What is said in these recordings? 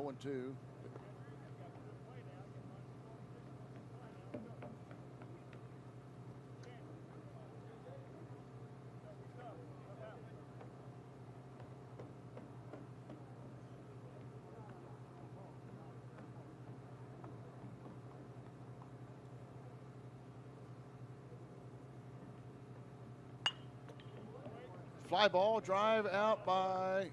0-2. Fly ball, drive out by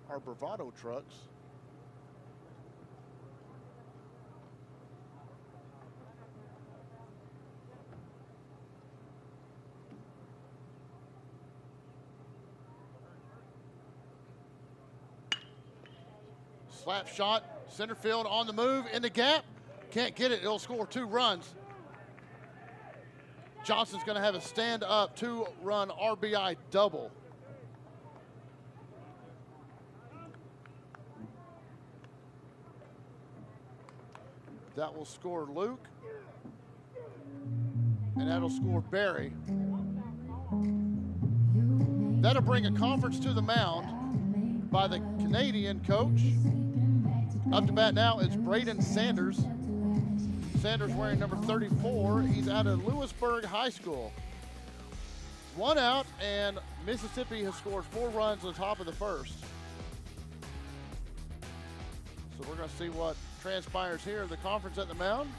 our Bravado trucks. Slap shot, center field on the move, in the gap. Can't get it, it'll score 2 runs. Johnson's going to have a stand-up 2-run RBI double. That will score Luke. And that'll score Barry. That'll bring a conference to the mound by the Canadian coach. Up to bat now, it's Braden Sanders. Sanders wearing number 34. He's out of Lewisburg High School. 1 out, and Mississippi has scored 4 runs on the top of the first. So we're going to see what transpires here in the conference at the mound.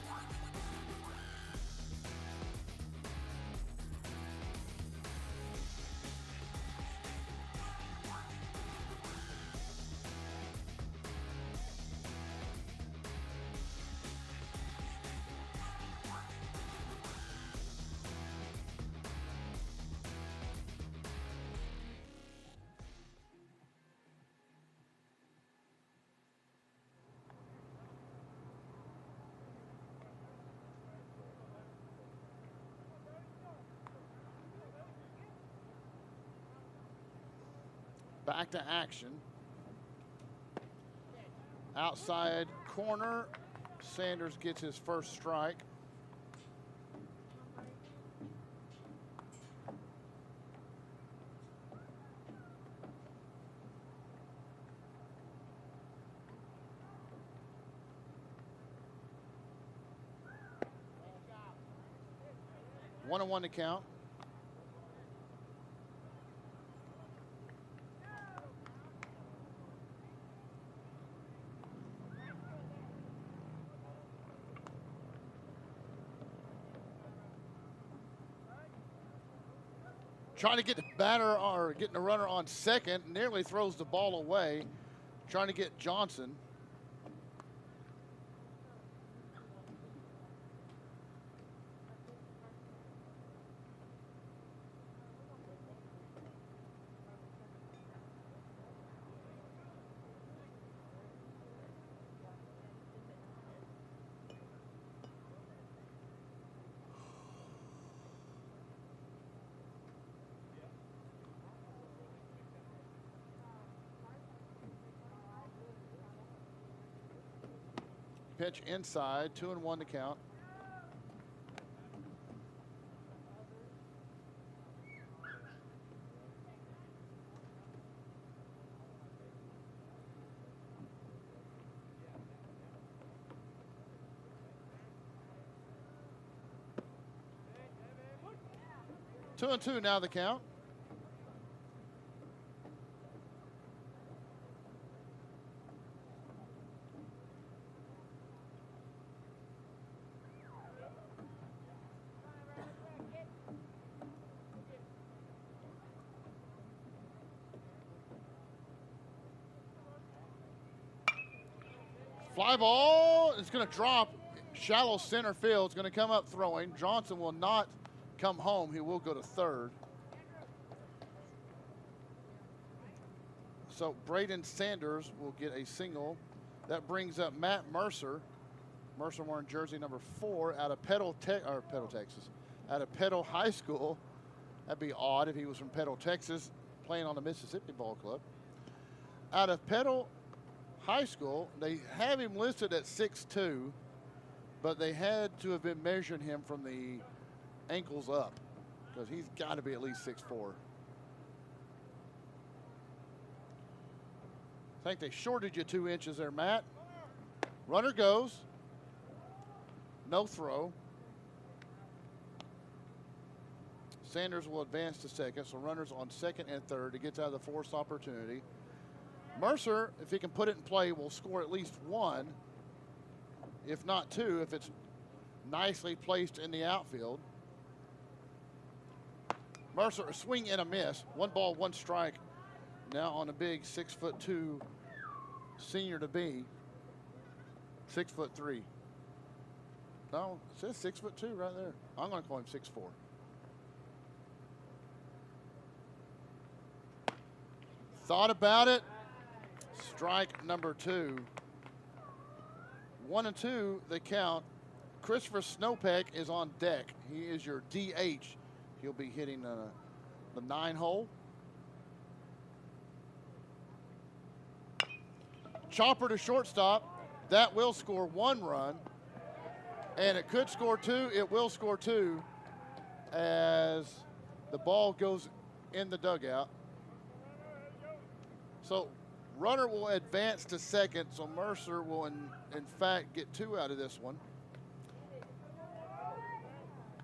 Back to action. Outside corner. Sanders gets his first strike. One and one to count. Trying to get the batter or getting the runner on second, nearly throws the ball away. Trying to get Johnson. Pitch inside, 2-1 to count. Two and two now the count. Fly ball is going to drop shallow center field. It's going to come up throwing. Johnson will not come home. He will go to third. So Braden Sanders will get a single. That brings up Matt Mercer. Mercer wearing jersey number 4 out of Texas. Out of Petal High School. That'd be odd if he was from Petal, Texas, playing on the Mississippi Ball Club. Out of Petal High School, they have him listed at 6'2", but they had to have been measuring him from the ankles up because he's got to be at least 6'4". I think they shorted you 2 inches there, Matt. Runner goes. No throw. Sanders will advance to second, so runners on second and third. He gets out of the forced opportunity. Mercer, if he can put it in play, will score at least 1, if not 2, if it's nicely placed in the outfield. Mercer, a swing and a miss. 1 ball, 1 strike. Now on a big 6'2" senior to be. 6'3". No, it says 6'2" right there. I'm going to call him 6'4". Thought about it. Strike number 2. 1-2, the count. Christopher Snopek is on deck. He is your DH. He'll be hitting the 9 hole. Chopper to shortstop. That will score 1 run. And it could score 2. It will score 2 as the ball goes in the dugout. So runner will advance to second, so Mercer will in fact get 2 out of this one.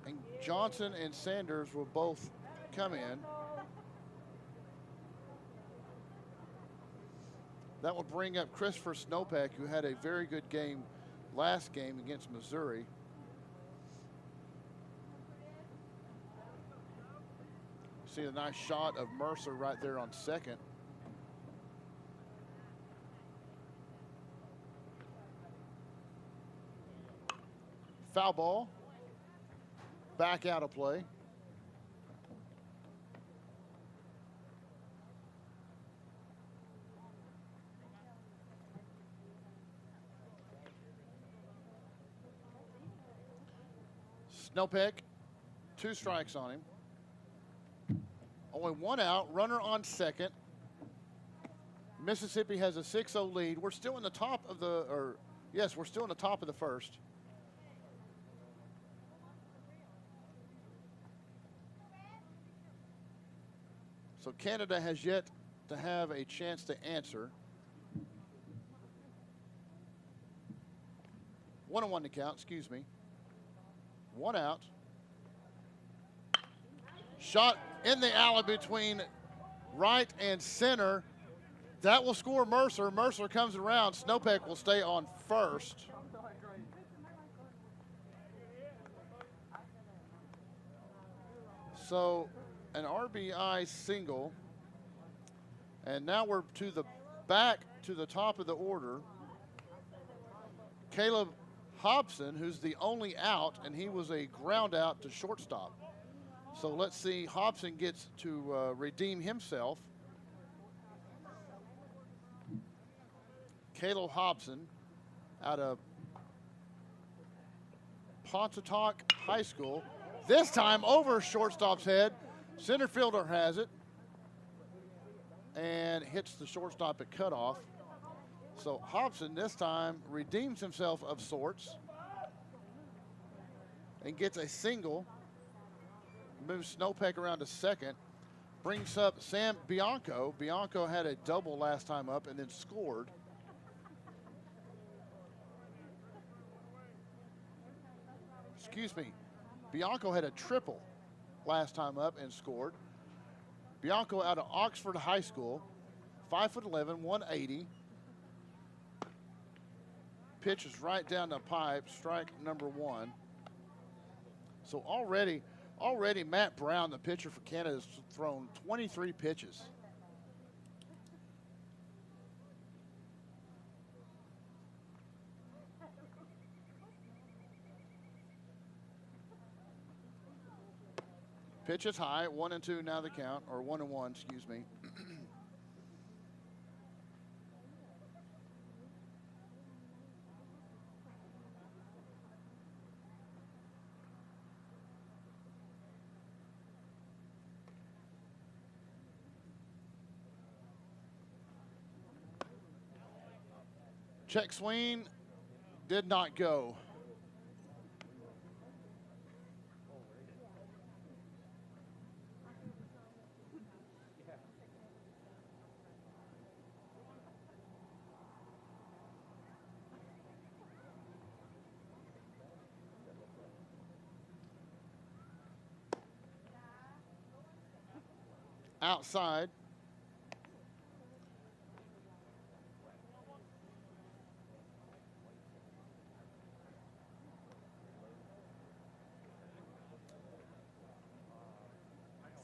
And Johnson and Sanders will both come in. That will bring up Christopher Snopek, who had a very good game last game against Missouri. See a nice shot of Mercer right there on second. Foul ball. Back out of play. Snopek, 2 strikes on him. Only 1 out, runner on second. Mississippi has a 6-0 lead. We're still in the top of the, yes, we're still in the top of the first. So Canada has yet to have a chance to answer. 1-1 to count, excuse me. 1 out. Shot in the alley between right and center. That will score Mercer. Mercer comes around. Snopek will stay on first. So an RBI single. And now we're to the back to the top of the order. Caleb Hobson, who's the only out, and he was a ground out to shortstop. So let's see, Hobson gets to redeem himself. Caleb Hobson out of Pontotoc High School. This time over shortstop's head. Center fielder has it and hits the shortstop at cutoff. So Hobson this time redeems himself of sorts and gets a single. Moves Snopek around to second. Brings up Sam Bianco. Bianco had a double last time up and then scored. Excuse me. Bianco had a triple last time up and scored. Bianco out of Oxford High School. 5'11", 180. Pitch is right down the pipe, strike number 1. So already Matt Brown, the pitcher for Canada, has thrown 23 pitches. Pitch is high, 1-2 now the count, or 1-1, excuse me. Check swing did not go. outside.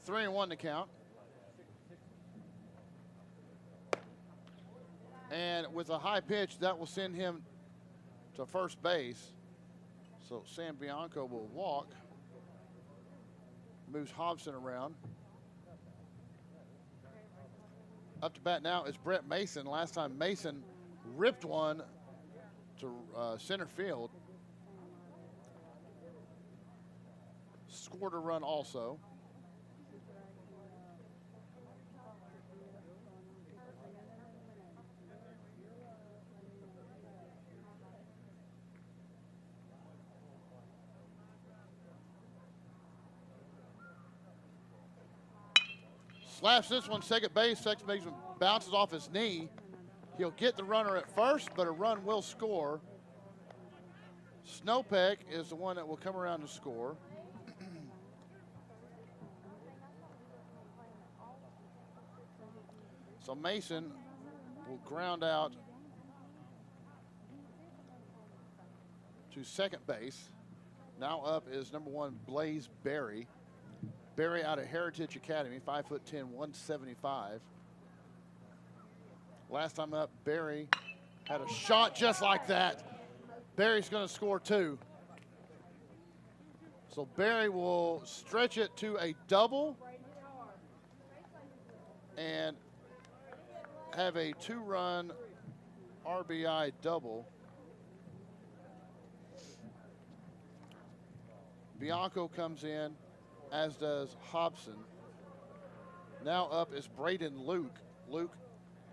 Three and one to count. And with a high pitch, that will send him to first base. So Sam Bianco will walk. Moves Hobson around. Up to bat now is Brett Mason. Last time Mason ripped one to center field. Scored a run also. Slaps this one second base. Second baseman bounces off his knee. He'll get the runner at first, but a run will score. Snowpeck is the one that will come around to score. So Mason will ground out to second base. Now up is number one, Blaze Berry. Berry out of Heritage Academy, 5'10", 175. Last time up, Berry had a shot just like that. Berry's going to score two. So Berry will stretch it to a double and have a two-run RBI double. Bianco comes in, as does Hobson. Now up is Braden Luke. Luke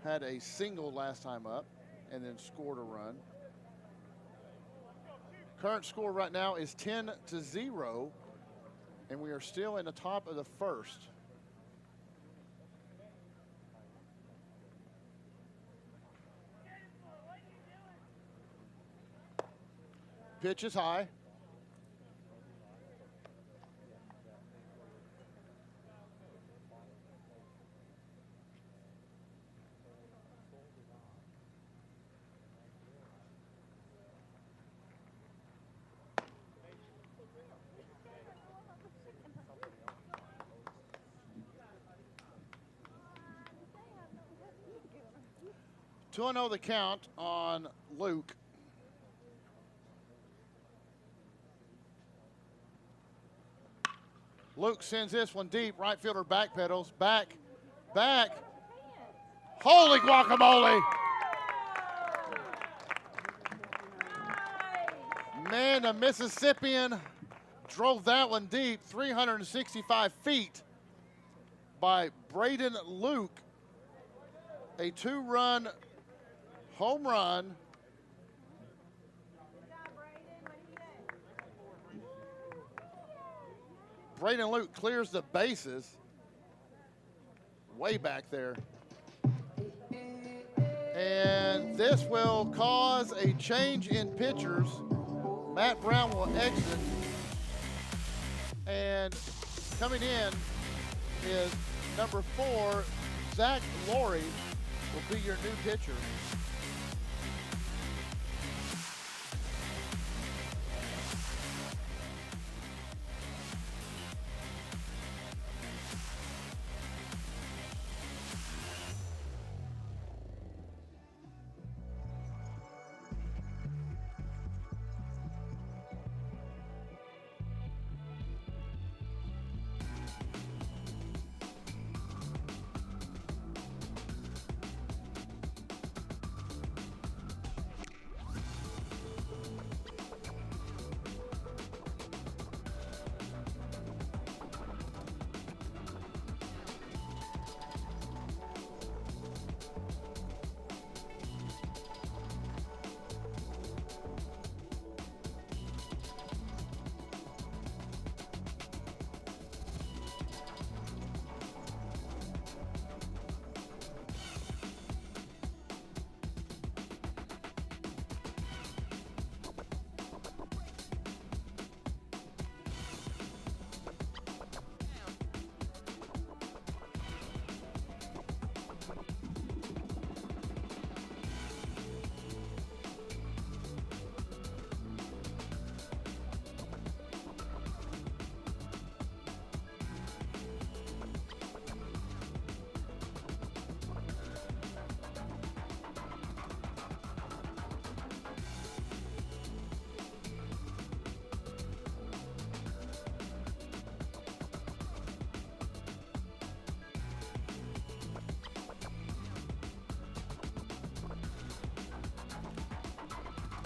had a single last time up and then scored a run. Current score right now is 10-0, and we are still in the top of the first. Pitch is high. Two 2-0 the count on Luke. Luke sends this one deep. Right fielder backpedals. Back. Holy guacamole. Man, the Mississippian drove that one deep, 365 feet by Braden Luke. A two-run home run. Braden Luke clears the bases way back there. And this will cause a change in pitchers. Matt Brown will exit. And coming in is number 4, Zach Laurie will be your new pitcher.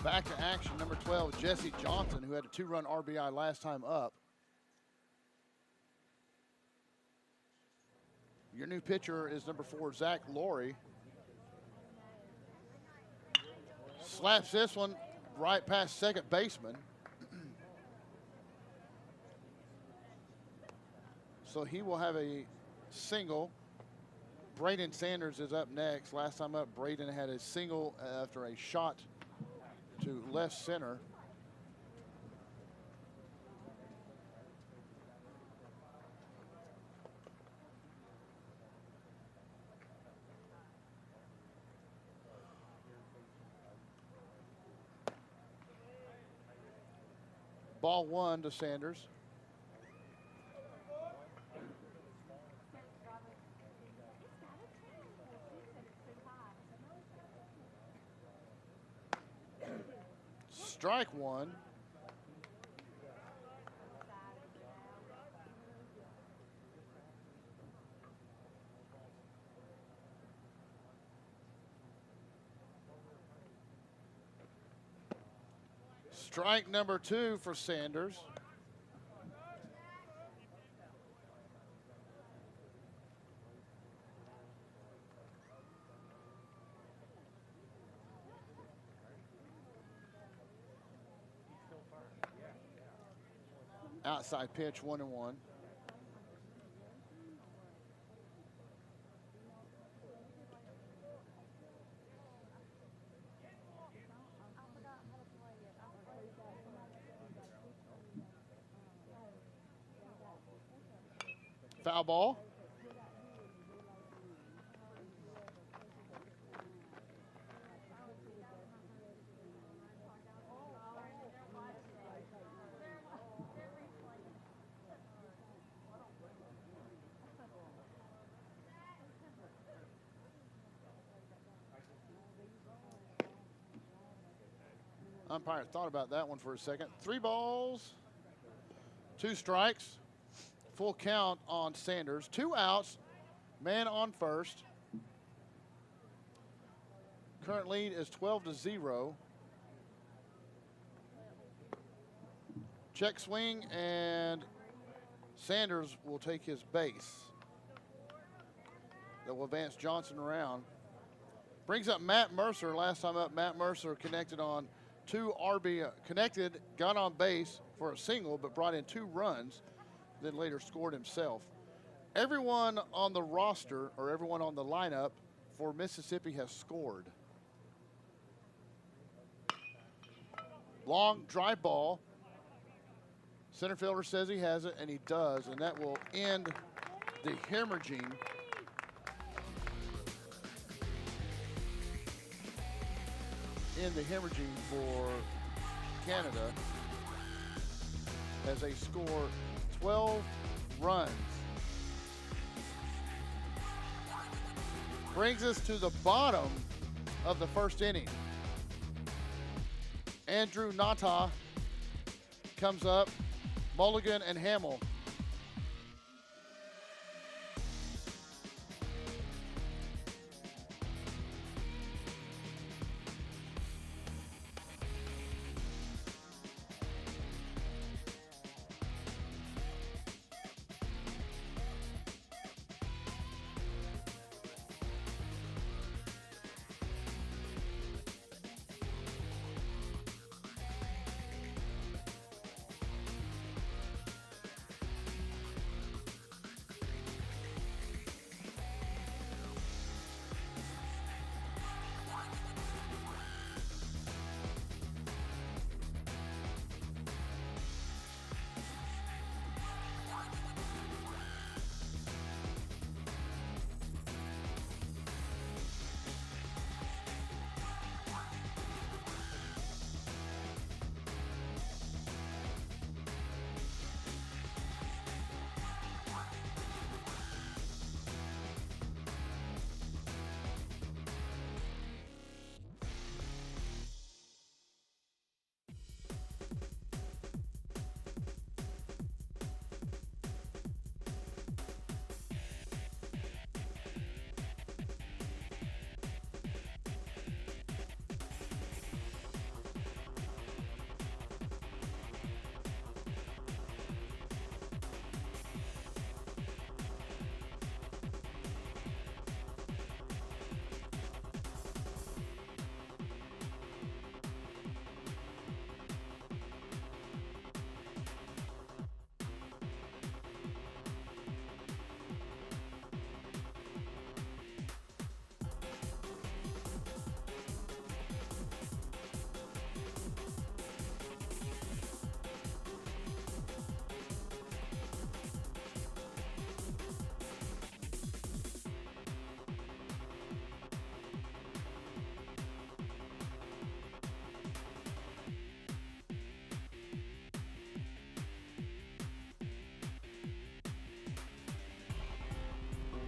Back to action, number 12, Jesse Johnson, who had a 2-run RBI last time up. Your new pitcher is number 4, Zach Laurie. Slaps this one right past second baseman. So he will have a single. Braden Sanders is up next. Last time up, Braden had a single after a shot to left center. Ball 1 to Sanders. Strike 1. Strike number 2 for Sanders. Outside pitch, 1-1. Foul ball. Umpire thought about that one for a second. 3 balls, 2 strikes. Full count on Sanders. 2 outs, man on first. Current lead is 12-0. Check swing, and Sanders will take his base. That will advance Johnson around. Brings up Matt Mercer. Last time up, Matt Mercer connected on 2 RBI, got on base for a single, but brought in 2 runs, then later scored himself. Everyone on the roster, or everyone on the lineup for Mississippi has scored. Long drive ball. Center fielder says he has it, and he does, and that will end the hemorrhaging. For Canada as they score 12 runs. Brings us to the bottom of the first inning. Andrew Nata comes up, Mulligan and Hamill.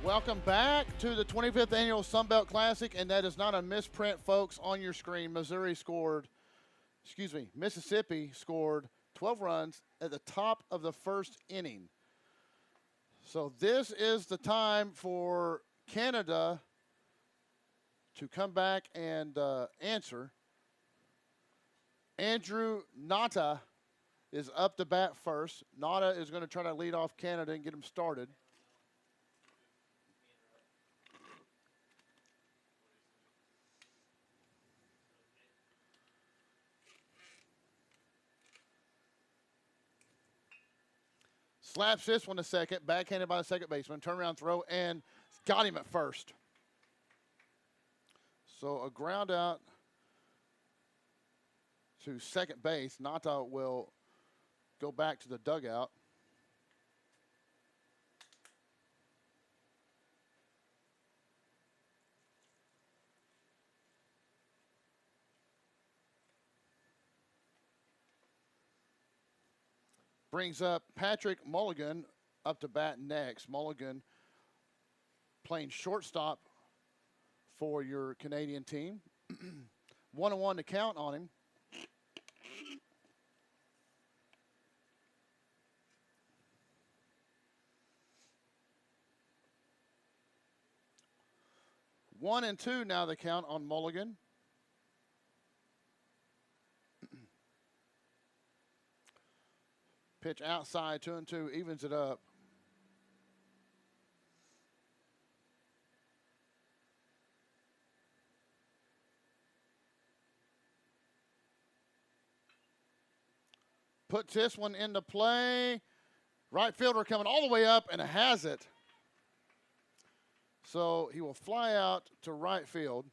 Welcome back to the 25th Annual Sunbelt Classic, and that is not a misprint, folks, on your screen. Mississippi scored 12 runs at the top of the first inning. So this is the time for Canada to come back and answer. Andrew Nata is up to bat first. Nata is going to try to lead off Canada and get them started. Slaps this one to second, backhanded by the second baseman. Turnaround throw, and got him at first. So a ground out to second base. Nata will go back to the dugout. Brings up Patrick Mulligan up to bat next. Mulligan playing shortstop for your Canadian team. 1-1 to count on him. One and two now the count on Mulligan. Pitch outside, 2-2, evens it up. Puts this one into play. Right fielder coming all the way up and has it. So he will fly out to right field.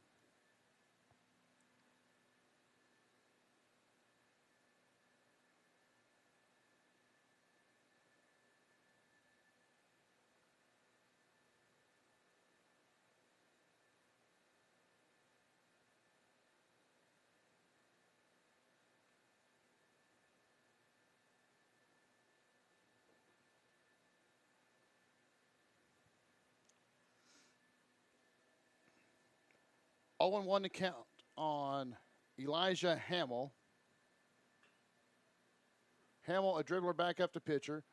Oh, 0-1 to count on Elijah Hamill. Hamill, a dribbler back up to pitcher.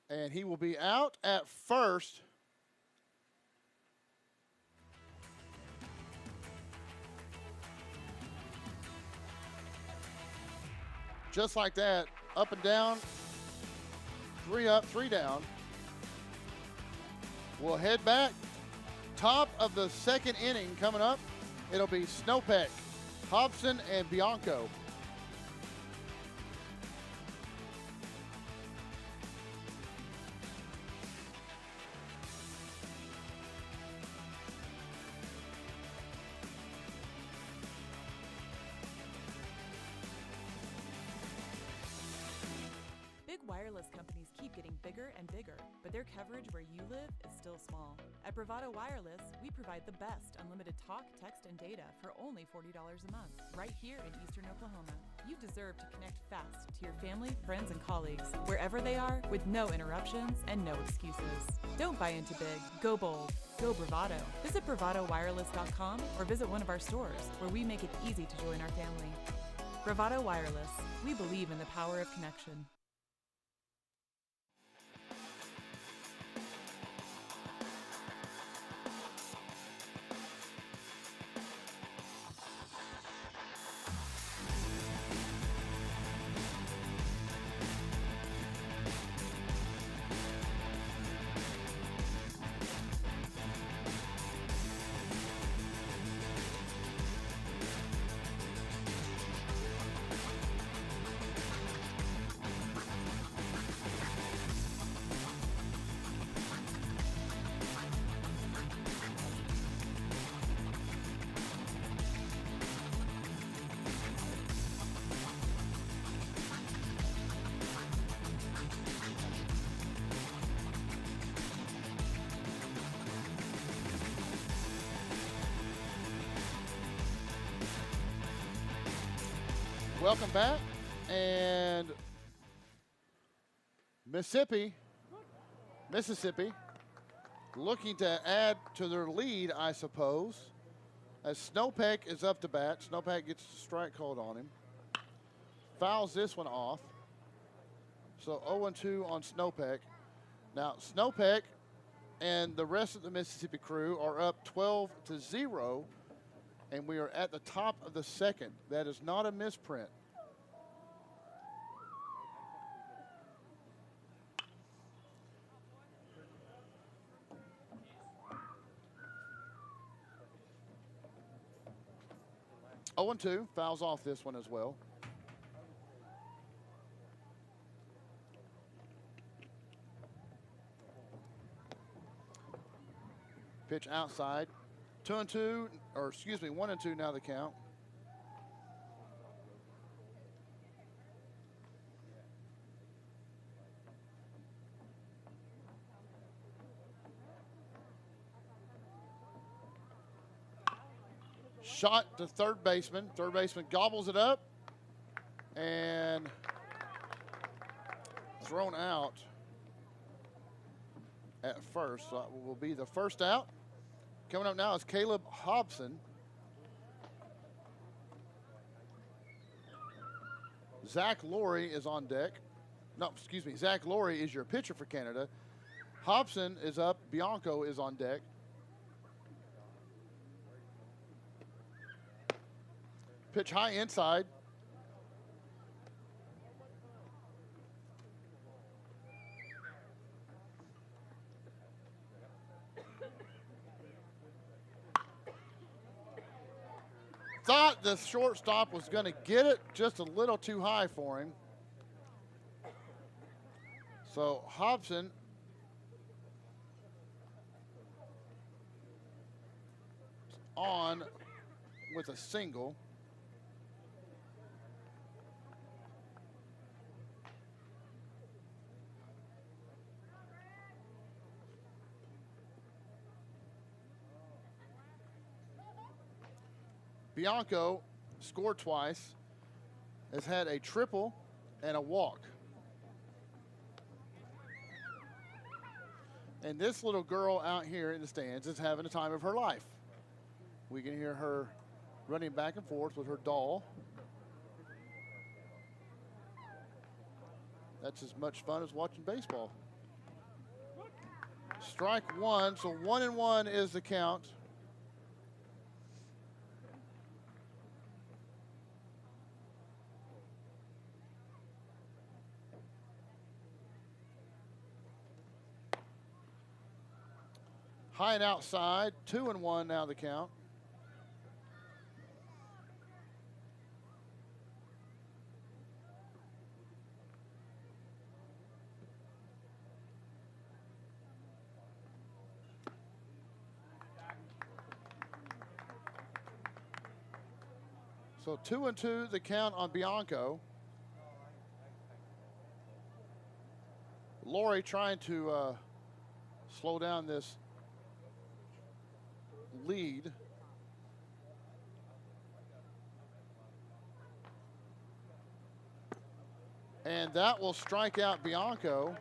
And he will be out at first. Just like that, up and down, 3 up, 3 down. We'll head back. Top of the second inning coming up. It'll be Snowpeck, Hobson, and Bianco. Big wireless companies keep getting bigger and bigger, but their coverage where you live is still small. At Bravado Wireless, we provide the best unlimited talk, text, and data for only $40 a month, right here in Eastern Oklahoma. You deserve to connect fast to your family, friends, and colleagues, wherever they are, with no interruptions and no excuses. Don't buy into big. Go bold. Go Bravado. Visit bravadowireless.com or visit one of our stores, where we make it easy to join our family. Bravado Wireless. We believe in the power of connection. Welcome back, and Mississippi looking to add to their lead, I suppose, as Snowpeck is up to bat. Snowpeck gets a strike called on him. Fouls this one off. So 0-2 on Snowpeck. Now, Snowpeck and the rest of the Mississippi crew are up 12-0, and we are at the top of the second. That is not a misprint. Oh, 0-2, fouls off this one as well. Pitch outside. 2-2, or excuse me, 1-2 now the count. Shot to third baseman. Third baseman gobbles it up and thrown out at first. So that will be the first out. Coming up now is Caleb Hobson. Zach Laurie is on deck. No, excuse me. Zach Laurie is your pitcher for Canada. Hobson is up. Bianco is on deck. Pitch high inside. Thought the shortstop was going to get it, just a little too high for him. So Hobson on with a single. Bianco scored twice, has had a triple and a walk. And this little girl out here in the stands is having the time of her life. We can hear her running back and forth with her doll. That's as much fun as watching baseball. Strike one, so 1-1 is the count. High and outside, 2-1 now the count. So 2-2 the count on Bianco. Laurie trying to slow down this lead. And that will strike out Bianco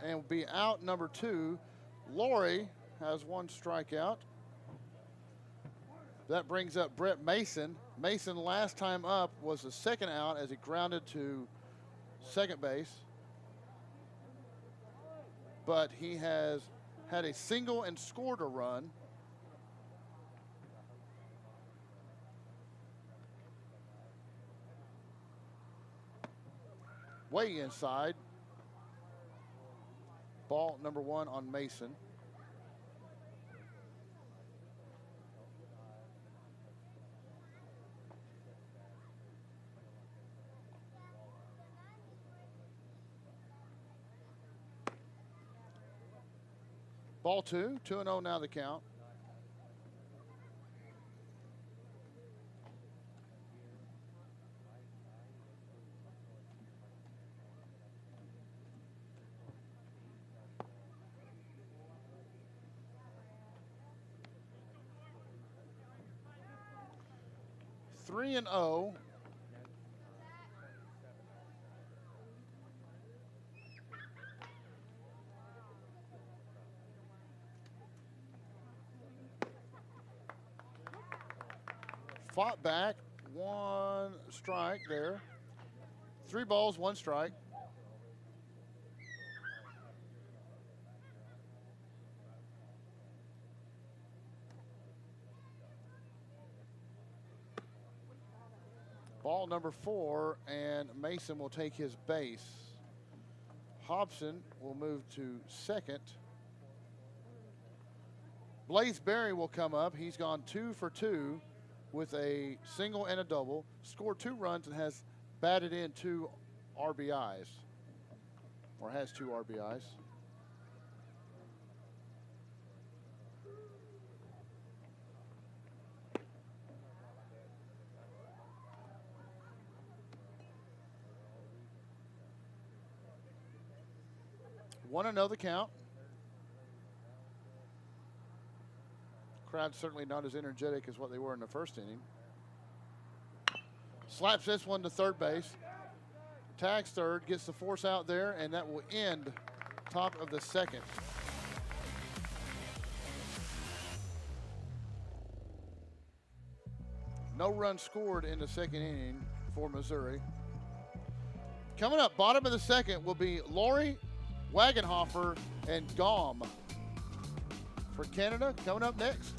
and will be out number 2. Laurie has one strikeout. That brings up Brett Mason. Mason last time up was the second out as he grounded to second base. But he has had a single and scored a run. Way inside. Ball number 1 on Mason. Ball 2, 2-0 now the count. Three and 0. fought back. 1 strike there. 3 balls, 1 strike. Ball number 4, and Mason will take his base. Hobson will move to second. Blaze Berry will come up. He's gone 2 for 2 with a single and a double, scored 2 runs, and has batted in 2 RBIs, or has 2 RBIs. One another count. Crowd certainly not as energetic as what they were in the first inning. Slaps this one to third base. Tags third, gets the force out there, and that will end top of the second. No run scored in the second inning for Missouri. Coming up, bottom of the second will be Laurie, Wagenhofer, and Gaum for Canada. Coming up next.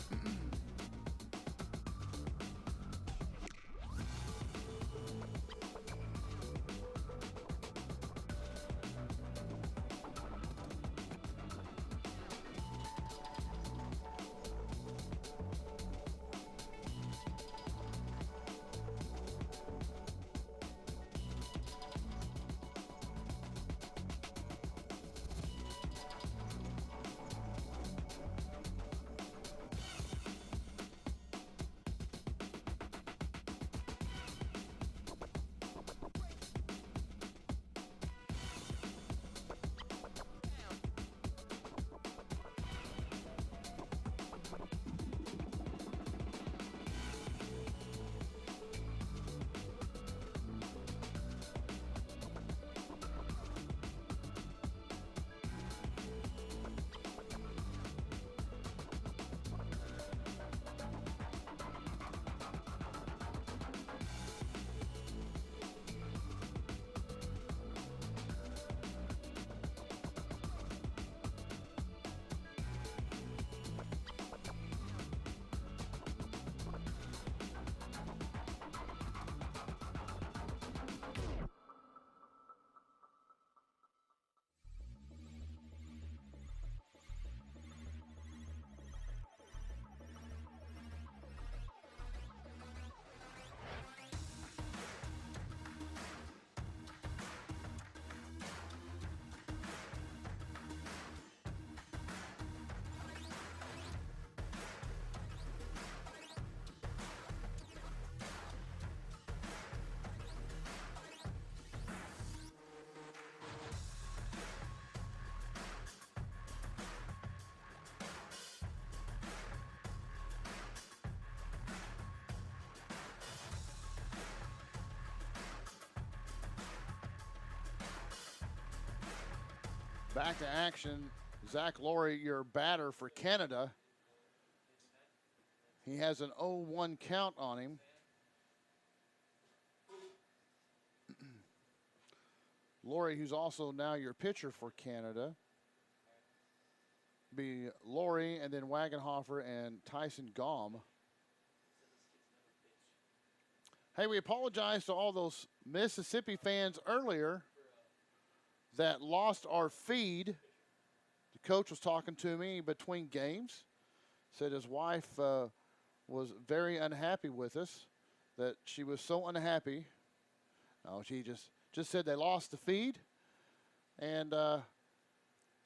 Back to action. Zach Laurie, your batter for Canada. He has an 0-1 count on him. Laurie, who's also now your pitcher for Canada. Be Laurie and then Wagenhofer and Tyson Gaum. Hey, we apologize to all those Mississippi fans earlier that lost our feed. The coach was talking to me between games. Said his wife was very unhappy with us, that she was so unhappy. No, she just said they lost the feed. And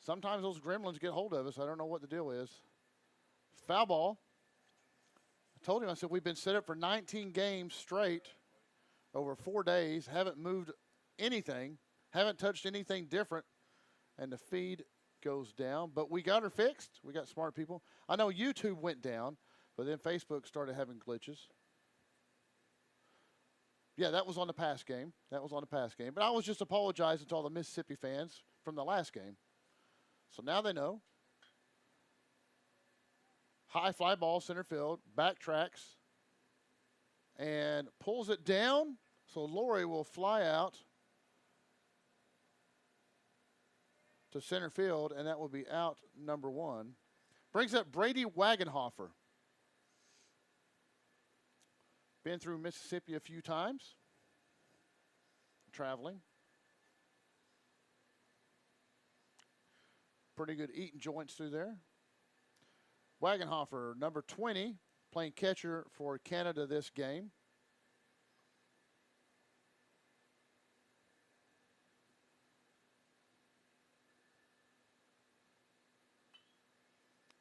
sometimes those gremlins get hold of us. I don't know what the deal is. Foul ball. I told him, I said, we've been set up for 19 games straight over 4 days, haven't moved anything, haven't touched anything different, and the feed goes down. But we got her fixed. We got smart people. I know YouTube went down, but then Facebook started having glitches. Yeah, that was on the past game. That was on the past game. But I was just apologizing to all the Mississippi fans from the last game. So now they know. High fly ball, center field, backtracks. and pulls it down. So Lori will fly out to center field, and that will be out number 1. Brings up Brady Wagenhofer. Been through Mississippi a few times, traveling. Pretty good eating joints through there. Wagenhofer, number 20, playing catcher for Canada this game.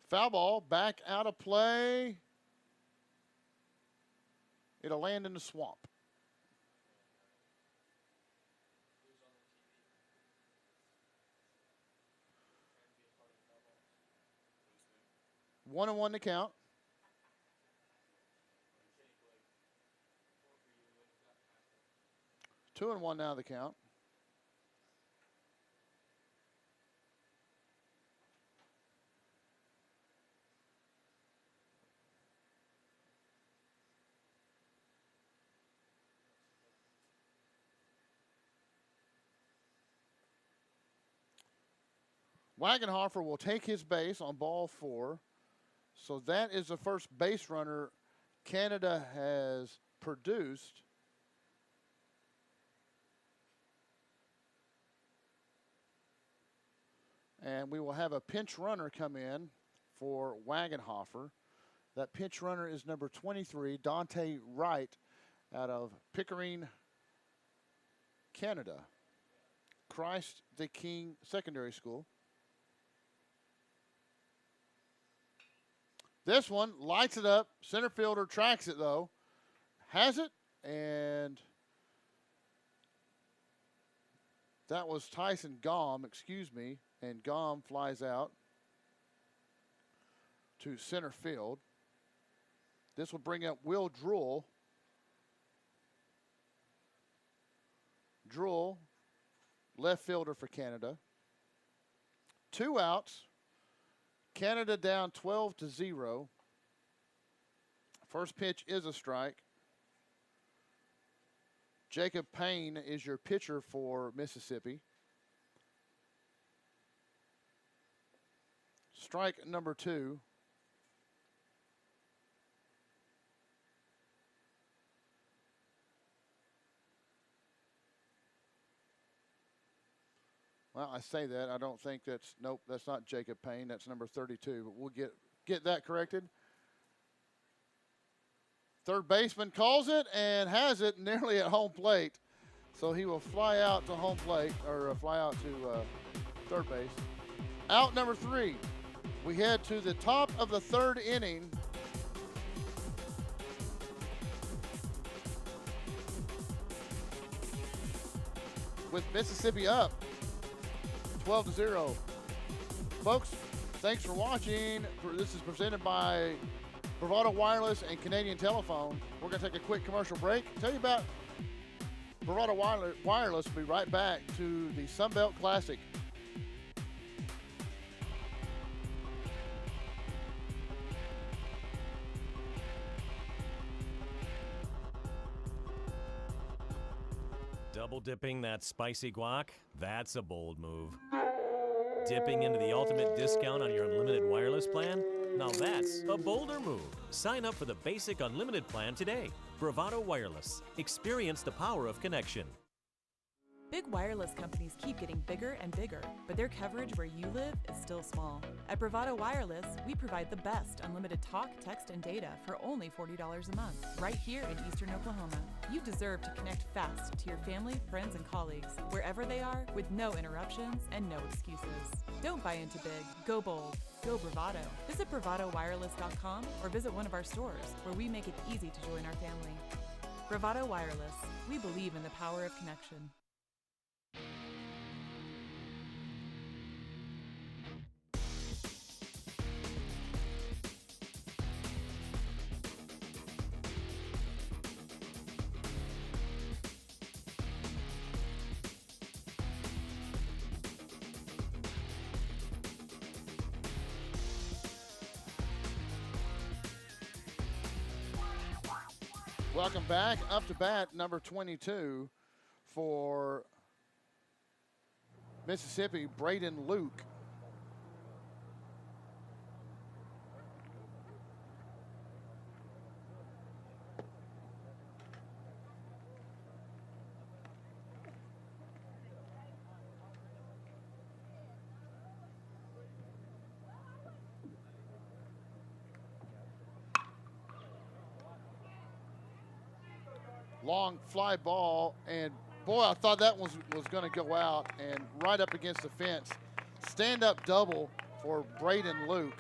Foul ball, back out of play. It'll land in the swamp. One and one to count. Two and one now the count. Wagenhofer will take his base on ball 4. So that is the first base runner Canada has produced. And we will have a pinch runner come in for Wagenhofer. That pinch runner is number 23, Dante Wright, out of Pickering, Canada. Christ the King Secondary School. This one lights it up. Center fielder tracks it, though. Has it, and that was Tyson Gom, excuse me, and Gom flies out to center field. This will bring up Will Drool. Drool, left fielder for Canada. 2 outs. Canada down 12-0. First pitch is a strike. Jacob Payne is your pitcher for Mississippi. Strike number 2. Well, I say that. I don't think that's, nope, that's not Jacob Payne. That's number 32, but we'll get that corrected. Third baseman calls it and has it nearly at home plate. So he will fly out to home plate, or fly out to third base. Out number 3. We head to the top of the 3rd inning. With Mississippi up 12-0. Folks, thanks for watching. This is presented by Bravado Wireless and Canadian Telephone. We're going to take a quick commercial break. Tell you about Bravado Wireless. We'll be right back to the Sunbelt Classic. Double dipping that spicy guac? That's a bold move. Dipping into the ultimate discount on your unlimited wireless plan? Now that's a bolder move. Sign up for the basic unlimited plan today. Bravado Wireless. Experience the power of connection. Big wireless companies keep getting bigger and bigger, but their coverage where you live is still small. At Bravado Wireless, we provide the best unlimited talk, text, and data for only $40 a month, right here in Eastern Oklahoma. You deserve to connect fast to your family, friends, and colleagues, wherever they are, with no interruptions and no excuses. Don't buy into big. Go bold. Go Bravado. Visit bravadowireless.com or visit one of our stores, where we make it easy to join our family. Bravado Wireless. We believe in the power of connection. Welcome back. Up to bat, number 22 for Mississippi, Braden Luke. Long fly ball, and boy, I thought that was going to go out and right up against the fence. Stand-up double for Braden Luke.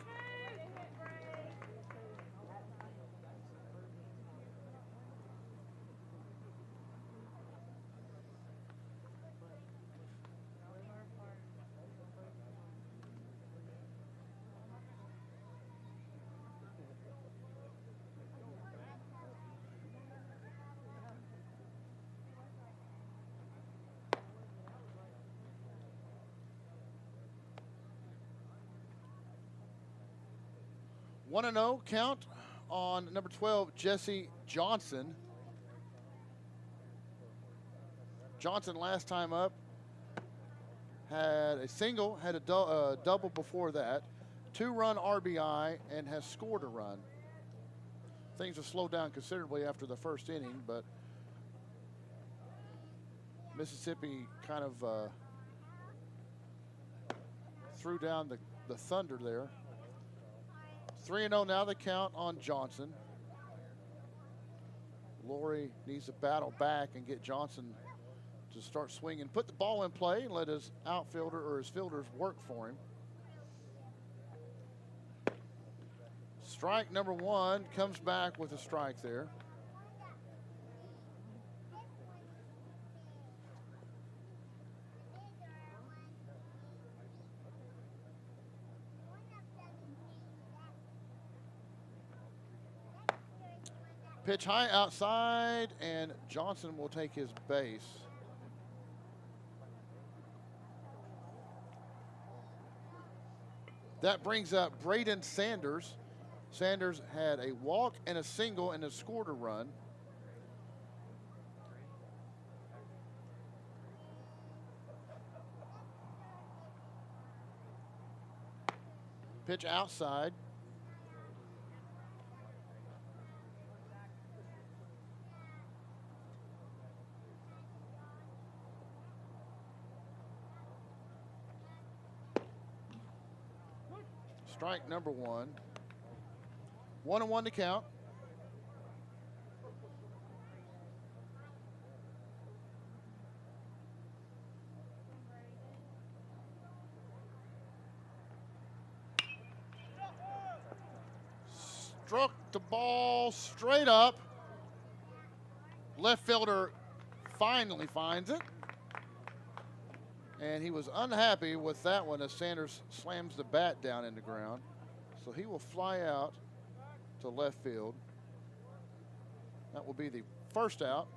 One and 0 count on number 12, Jesse Johnson. Johnson last time up had a single, had a double before that, 2-run RBI, and has scored a run. Things have slowed down considerably after the first inning, but Mississippi kind of threw down the thunder there. 3-0 now the count on Johnson. Laurie needs to battle back and get Johnson to start swinging. Put the ball in play and let his outfielder or his fielders work for him. Strike number 1, comes back with a strike there. Pitch high outside, and Johnson will take his base. That brings up Braden Sanders. Sanders had a walk and a single and has scored a run. Pitch outside. Strike number 1. 1-1 to count. Struck the ball straight up. Left fielder finally finds it. And he was unhappy with that one as Sanders slams the bat down in the ground. So he will fly out to left field. That will be the first out.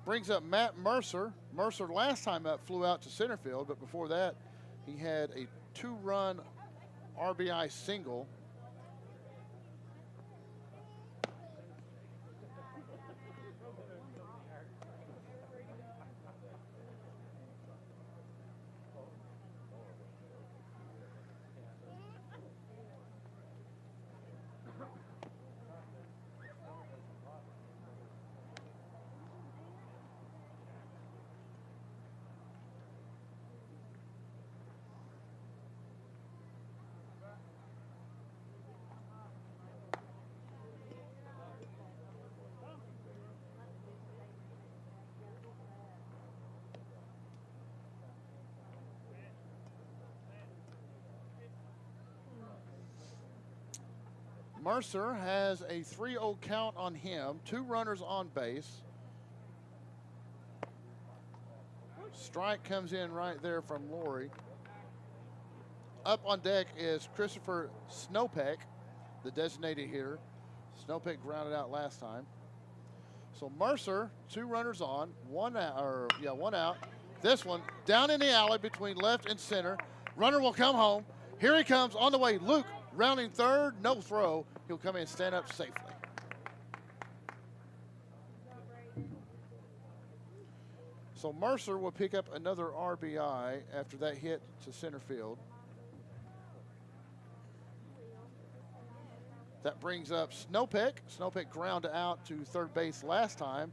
Brings up Matt Mercer. Mercer last time up flew out to center field, but before that he had a 2-run RBI single. Mercer has a 3-0 count on him, 2 runners on base. Strike comes in right there from Laurie. Up on deck is Christopher Snopek, the designated hitter. Snopek grounded out last time. So Mercer, 2 runners on, 1 out. This one down in the alley between left and center. Runner will come home. Here he comes on the way. Luke rounding third, no throw. He'll come in and stand up safely. So Mercer will pick up another RBI after that hit to center field. That brings up Snopek. Snopek grounded out to third base last time,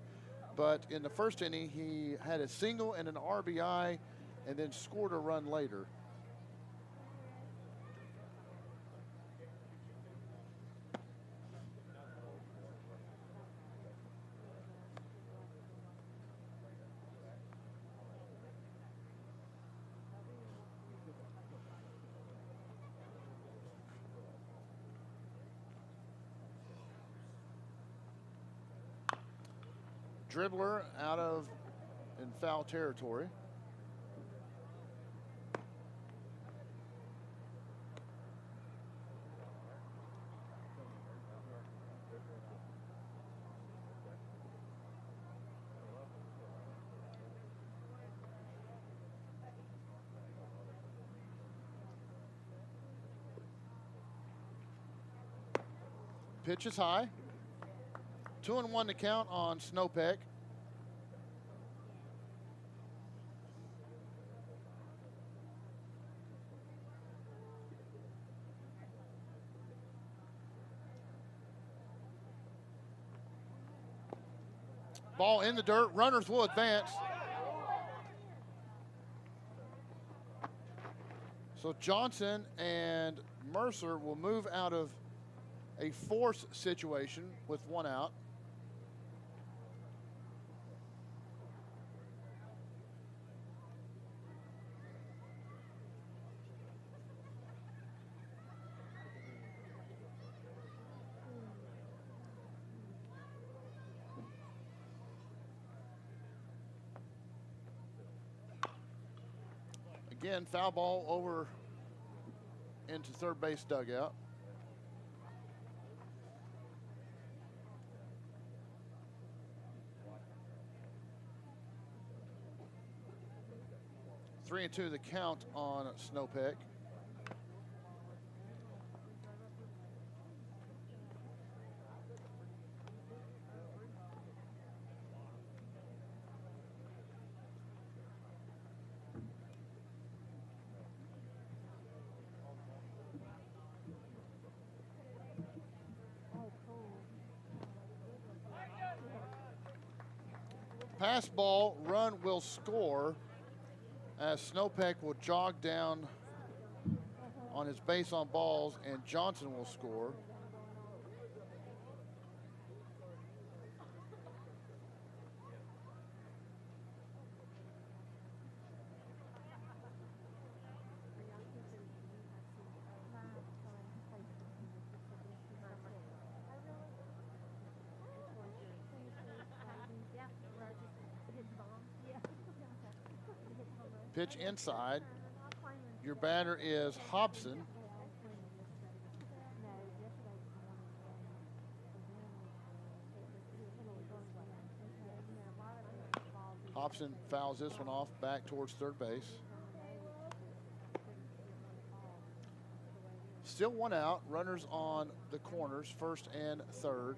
but in the first inning, he had a single and an RBI and then scored a run later. Dribbler out of in foul territory. Pitch is high. 2-1 to count on Snopek. Ball in the dirt. Runners will advance. So Johnson and Mercer will move out of a force situation with one out. Again, foul ball over into third base dugout. Three and two the count on Snopek. Pass ball, run will score as Snopek will jog down on his base on balls and Johnson will score. Pitch inside. Your batter is Hobson. Hobson fouls this one off back towards third base. Still one out. Runners on the corners, first and third.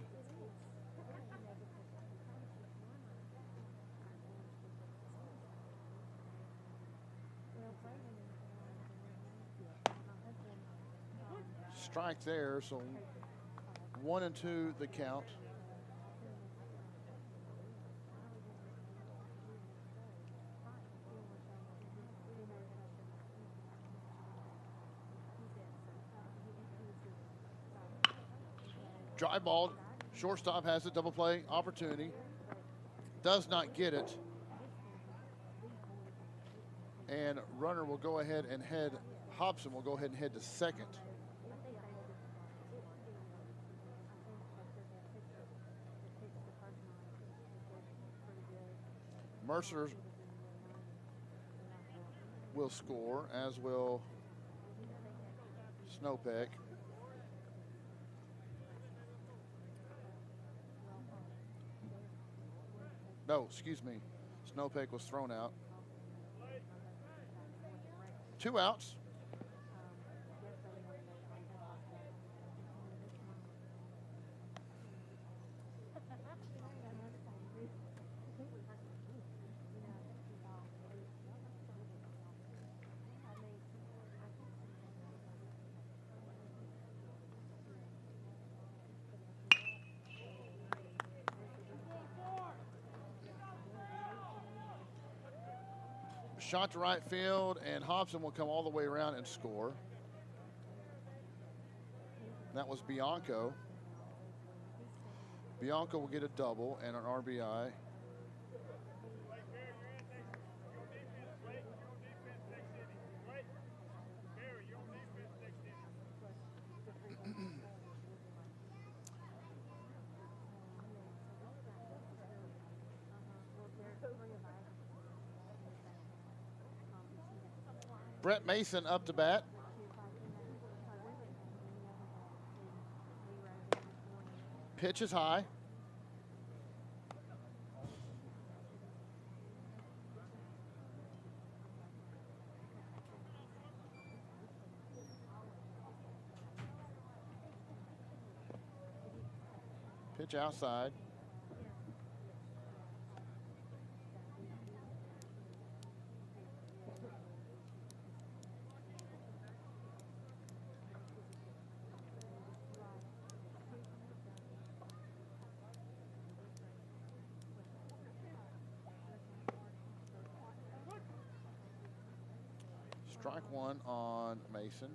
Strike there, so 1 and 2 the count. Dry ball, shortstop has a double play opportunity, does not get it, and runner will go ahead and head, Hobson will go ahead and head to second. Mercer will score, as will Snopek. No, excuse me. Snopek was thrown out. 2 outs. shot to right field, and Hobson will come all the way around and score. That was Bianco. Bianco will get a double and an RBI. Brett Mason up to bat. Pitch is high. Pitch outside. Strike one on Mason.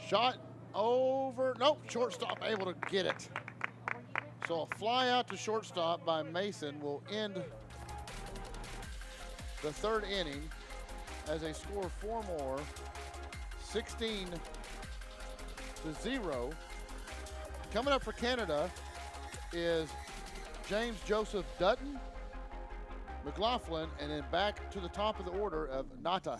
Shot over, nope, shortstop able to get it. So a fly out to shortstop by Mason will end the third inning as they score 4 more, 16-0. Coming up for Canada is James Joseph Dutton, McLaughlin, and then back to the top of the order of Nata.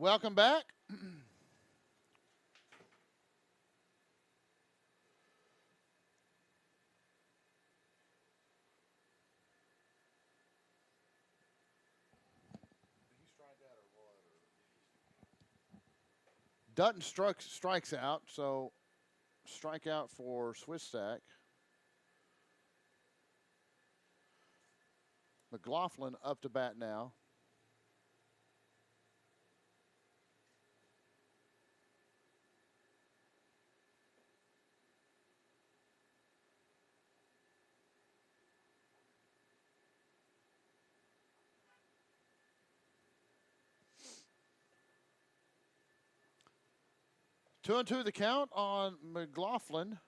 Welcome back. Dutton strikes out, so strikeout for Swissack. McLaughlin up to bat now. Two and two the count on McLaughlin.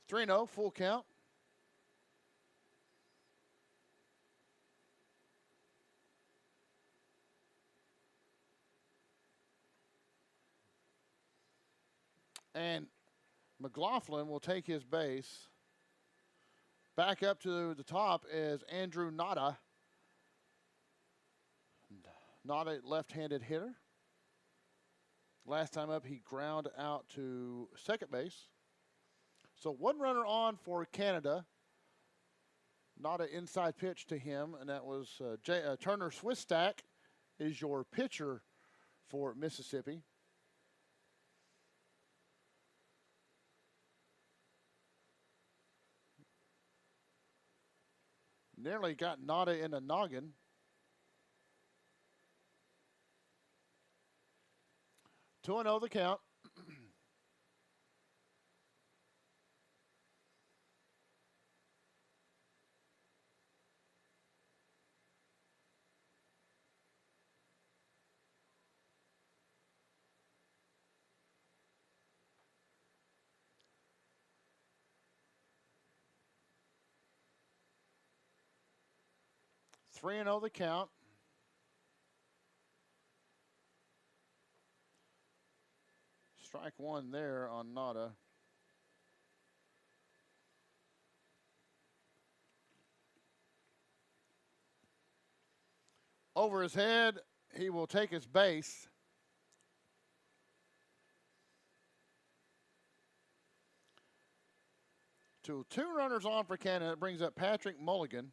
Three 0 full count. And McLaughlin will take his base. Back up to the top is Andrew Nada. Nada, left-handed hitter. Last time up, he ground out to second base. So one runner on for Canada. Nada inside pitch to him, and that was Turner Swissack is your pitcher for Mississippi. Nearly got Nada in the noggin. 2-0 the count. Three and 0 the count. Strike one there on Nada. Over his head, he will take his base. To two runners on for Canada. It brings up Patrick Mulligan.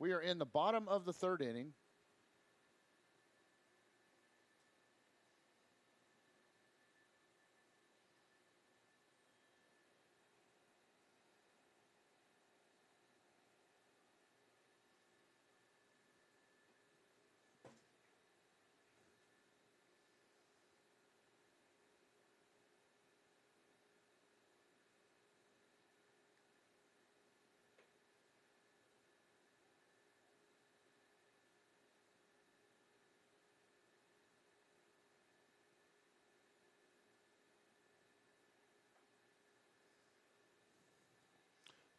We are in the bottom of the third inning.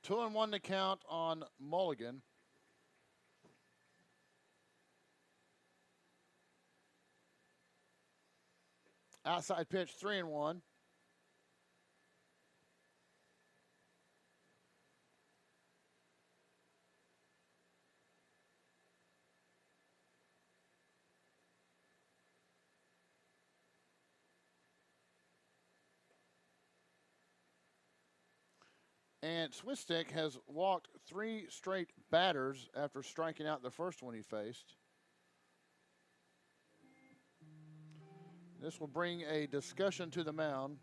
Two and one to count on Mulligan. Outside pitch, 3-1. And Swissack has walked three straight batters after striking out the first one he faced. This will bring a discussion to the mound.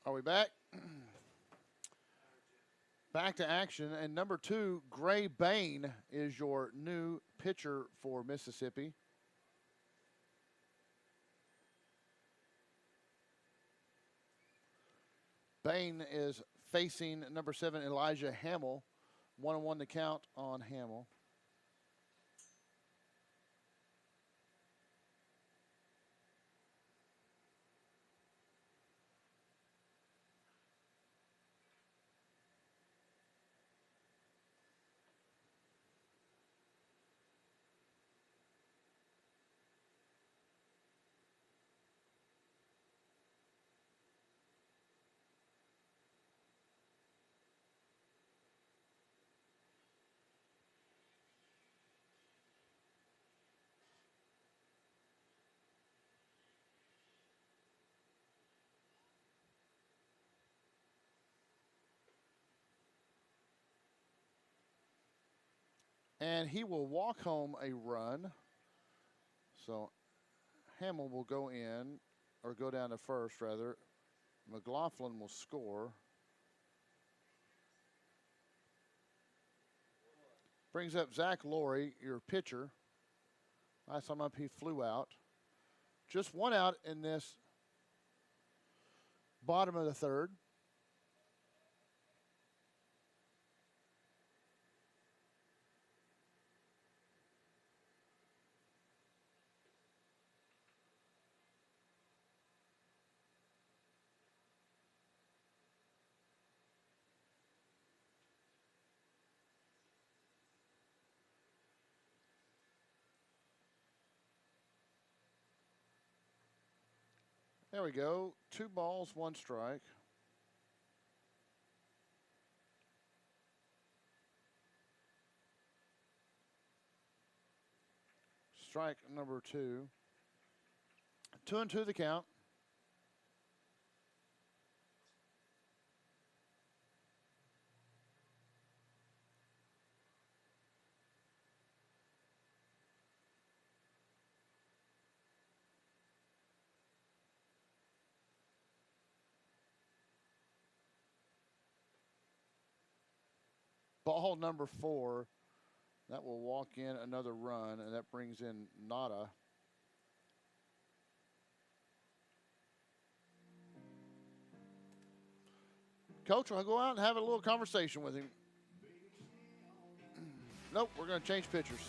Are we back? Back to action. And number 2, Gray Bain is your new pitcher for Mississippi. Bain is facing number 7, Elijah Hamill. 1-1 to count on Hamill. And he will walk home a run. So Hamill will go in, or go down to first, rather. McLaughlin will score. Brings up Zach Laurie, your pitcher. Last time up, he flew out. Just 1 out in this bottom of the 3rd. There we go. 2 balls, 1 strike. Strike number 2. 2-2 the count. Ball number 4, that will walk in another run, and that brings in Nada. Coach, I'll go out and have a little conversation with him. Nope, we're going to change pitchers.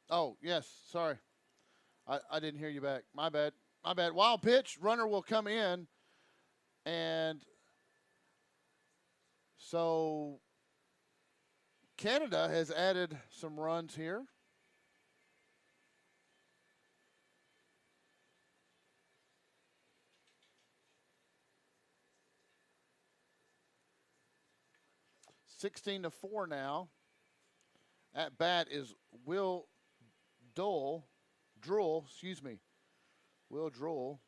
Oh, yes, sorry. I didn't hear you back. My bad. My bad. Wild pitch. Runner will come in. And so Canada has added some runs here. (16-4) now. At bat is Will Droll. Will Droll.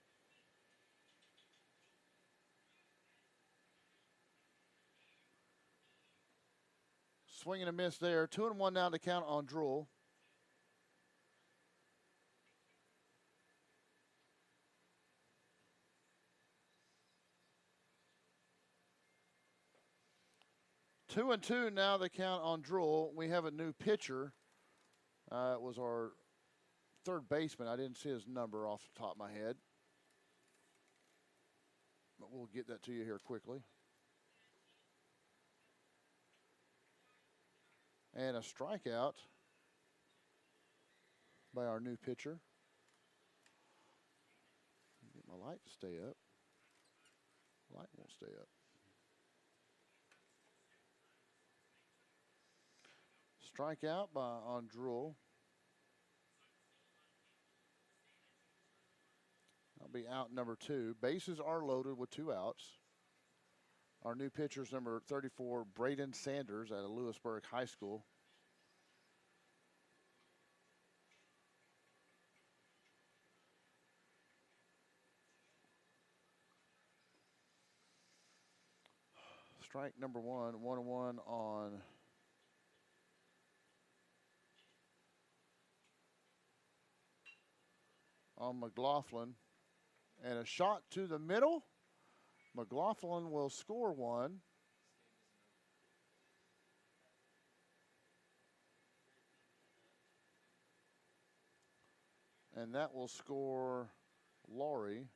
Swing and a miss there. 2-1 now to count on Droll. Two and two now the count on Droll. We have a new pitcher. It was our third baseman. I didn't see his number off the top of my head, but we'll get that to you here quickly. And a strikeout by our new pitcher. Get my light to stay up. Light won't stay up. Strikeout on Droll. That'll be out number 2. Bases are loaded with 2 outs. Our new pitcher's number 34, Braden Sanders, out of Lewisburg High School. Strike number 1, 1-1 on McLaughlin. And a shot to the middle. McLaughlin will score one. And that will score Laurie.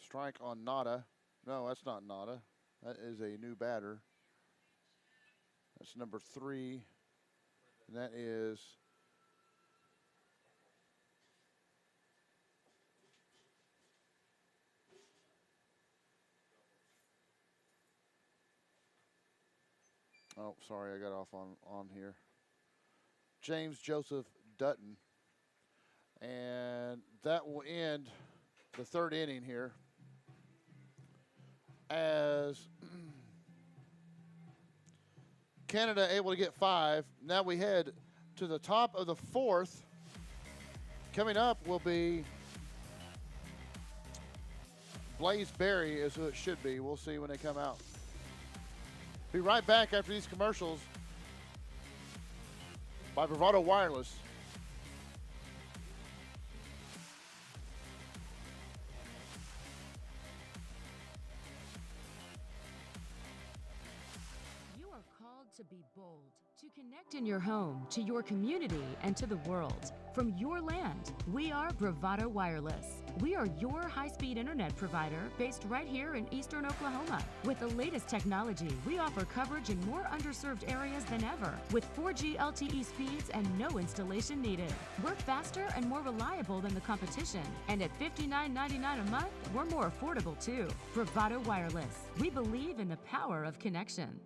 Strike on Nada. No, that's not Nada. That is a new batter. That's number 3. And that is oh, sorry, I got off on here. James Joseph Dutton. And that will end the 3rd inning here, as Canada able to get 5. Now we head to the top of the 4th. Coming up will be Blaze Berry is who it should be. We'll see when they come out. Be right back after these commercials by Bravado Wireless. To be bold, to connect in your home, to your community, and to the world. From your land, we are Bravado Wireless. We are your high-speed internet provider based right here in eastern Oklahoma. With the latest technology, we offer coverage in more underserved areas than ever, with 4G LTE speeds and no installation needed. We're faster and more reliable than the competition, and at $59.99 a month, we're more affordable too. Bravado Wireless. We believe in the power of connection.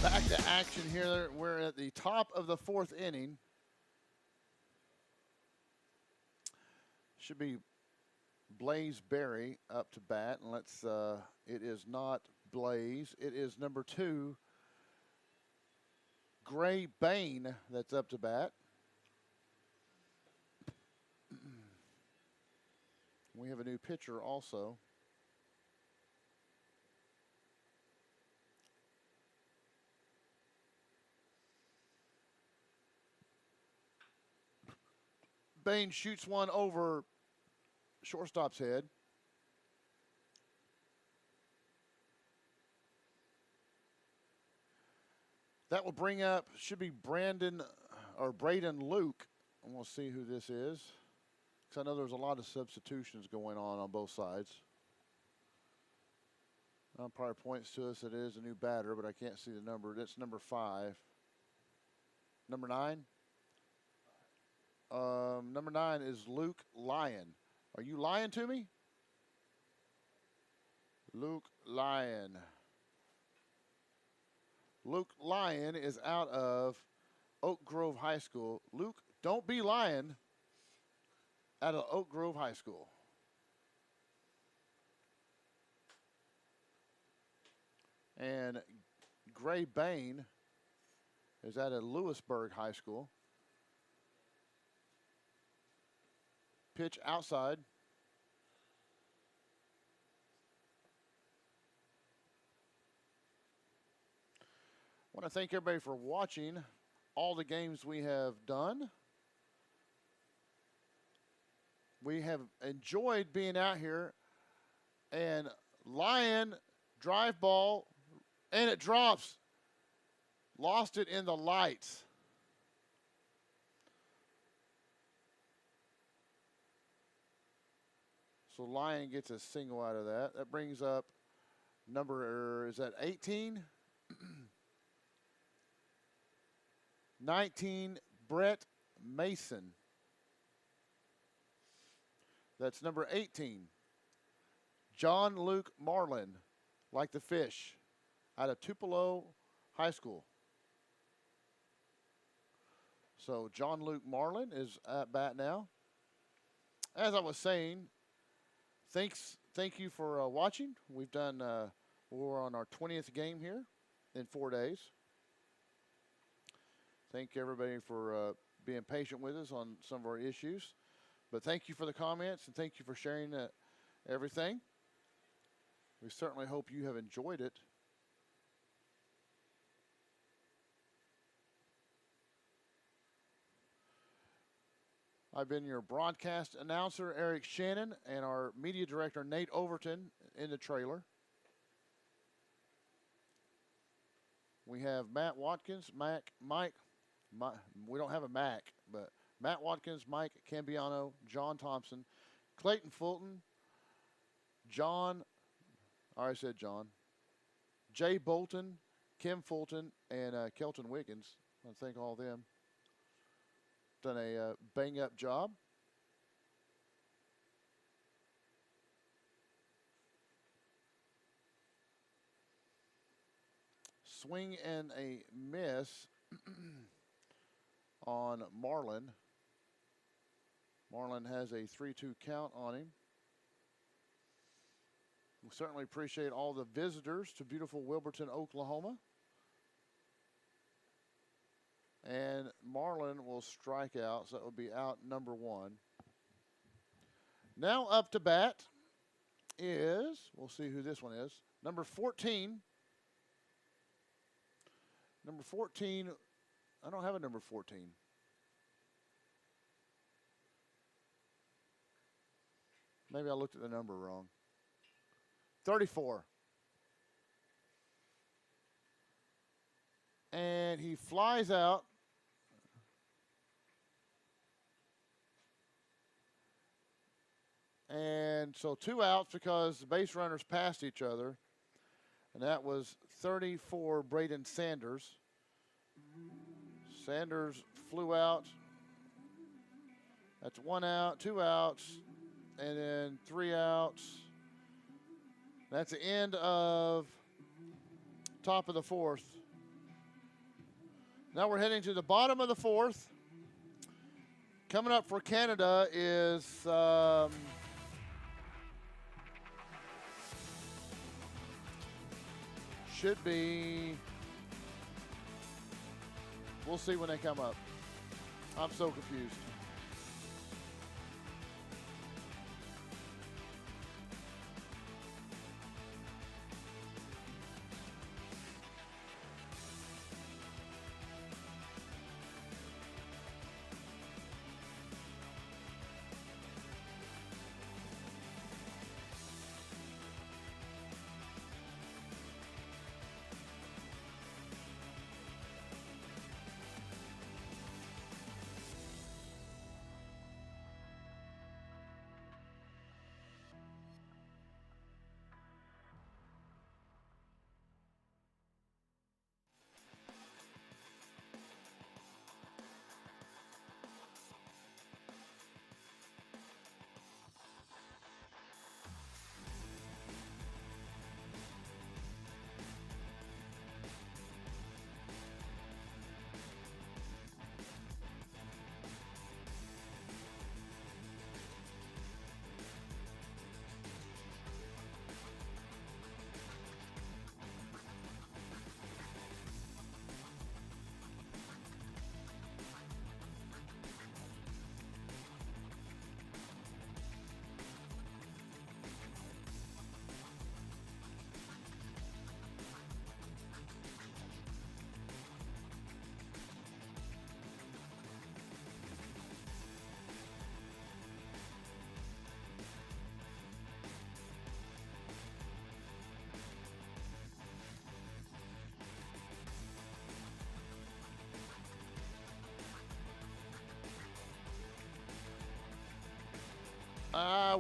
Back to action here. We're at the top of the 4th inning. Should be Blaze Berry up to bat. And let's, it is not Blaze. It is number 2, Gray Bain, that's up to bat. We have a new pitcher also. Bain shoots one over shortstop's head. That will bring up, should be Braden Luke. And we'll see who this is, because I know there's a lot of substitutions going on both sides. Umpire points to us, it is a new batter, but I can't see the number. That's number 5. Number 9? Number 9 is Luke Lyon. Are you lying to me? Luke Lyon. Luke Lyon is out of Oak Grove High School. Luke, don't be lying, out of Oak Grove High School. And Gray Bain is out of Lewisburg High School. Pitch outside. I want to thank everybody for watching all the games we have done. We have enjoyed being out here. And Lyon, drive ball, and it drops. Lost it in the lights. So Lyon gets a single out of that. That brings up number, is that 18? 19, Brett Mason. That's number 18. John Luke Marlin, like the fish, out of Tupelo High School. So John Luke Marlin is at bat now. As I was saying, thank you for watching. We've done, we're on our 20th game here in 4 days. Thank everybody for being patient with us on some of our issues. But thank you for the comments, and thank you for sharing everything. We certainly hope you have enjoyed it. I've been your broadcast announcer, Eric Shannon, and our media director, Nate Overton, in the trailer. We have Matt Watkins, Mike, we don't have a Mac, but Matt Watkins, Mike Cambiano, John Thompson, Clayton Fulton, John, I already said John, Jay Bolton, Kim Fulton, and Kelton Wiggins. I want to thank all of them. Done a bang-up job. Swing and a miss on Marlin. Marlin has a 3-2 count on him. We certainly appreciate all the visitors to beautiful Wilburton, Oklahoma. And Marlin will strike out, so that will be out number 1. Now up to bat is, we'll see who this one is, number 14. Number 14, I don't have a number 14. Maybe I looked at the number wrong. 34. And he flies out. And so 2 outs because the base runners passed each other. And that was 34, Braden Sanders. Sanders flew out. That's 1 out, 2 outs, and then 3 outs. That's the end of top of the 4th. Now we're heading to the bottom of the fourth. Coming up for Canada is should be, we'll see when they come up. I'm so confused.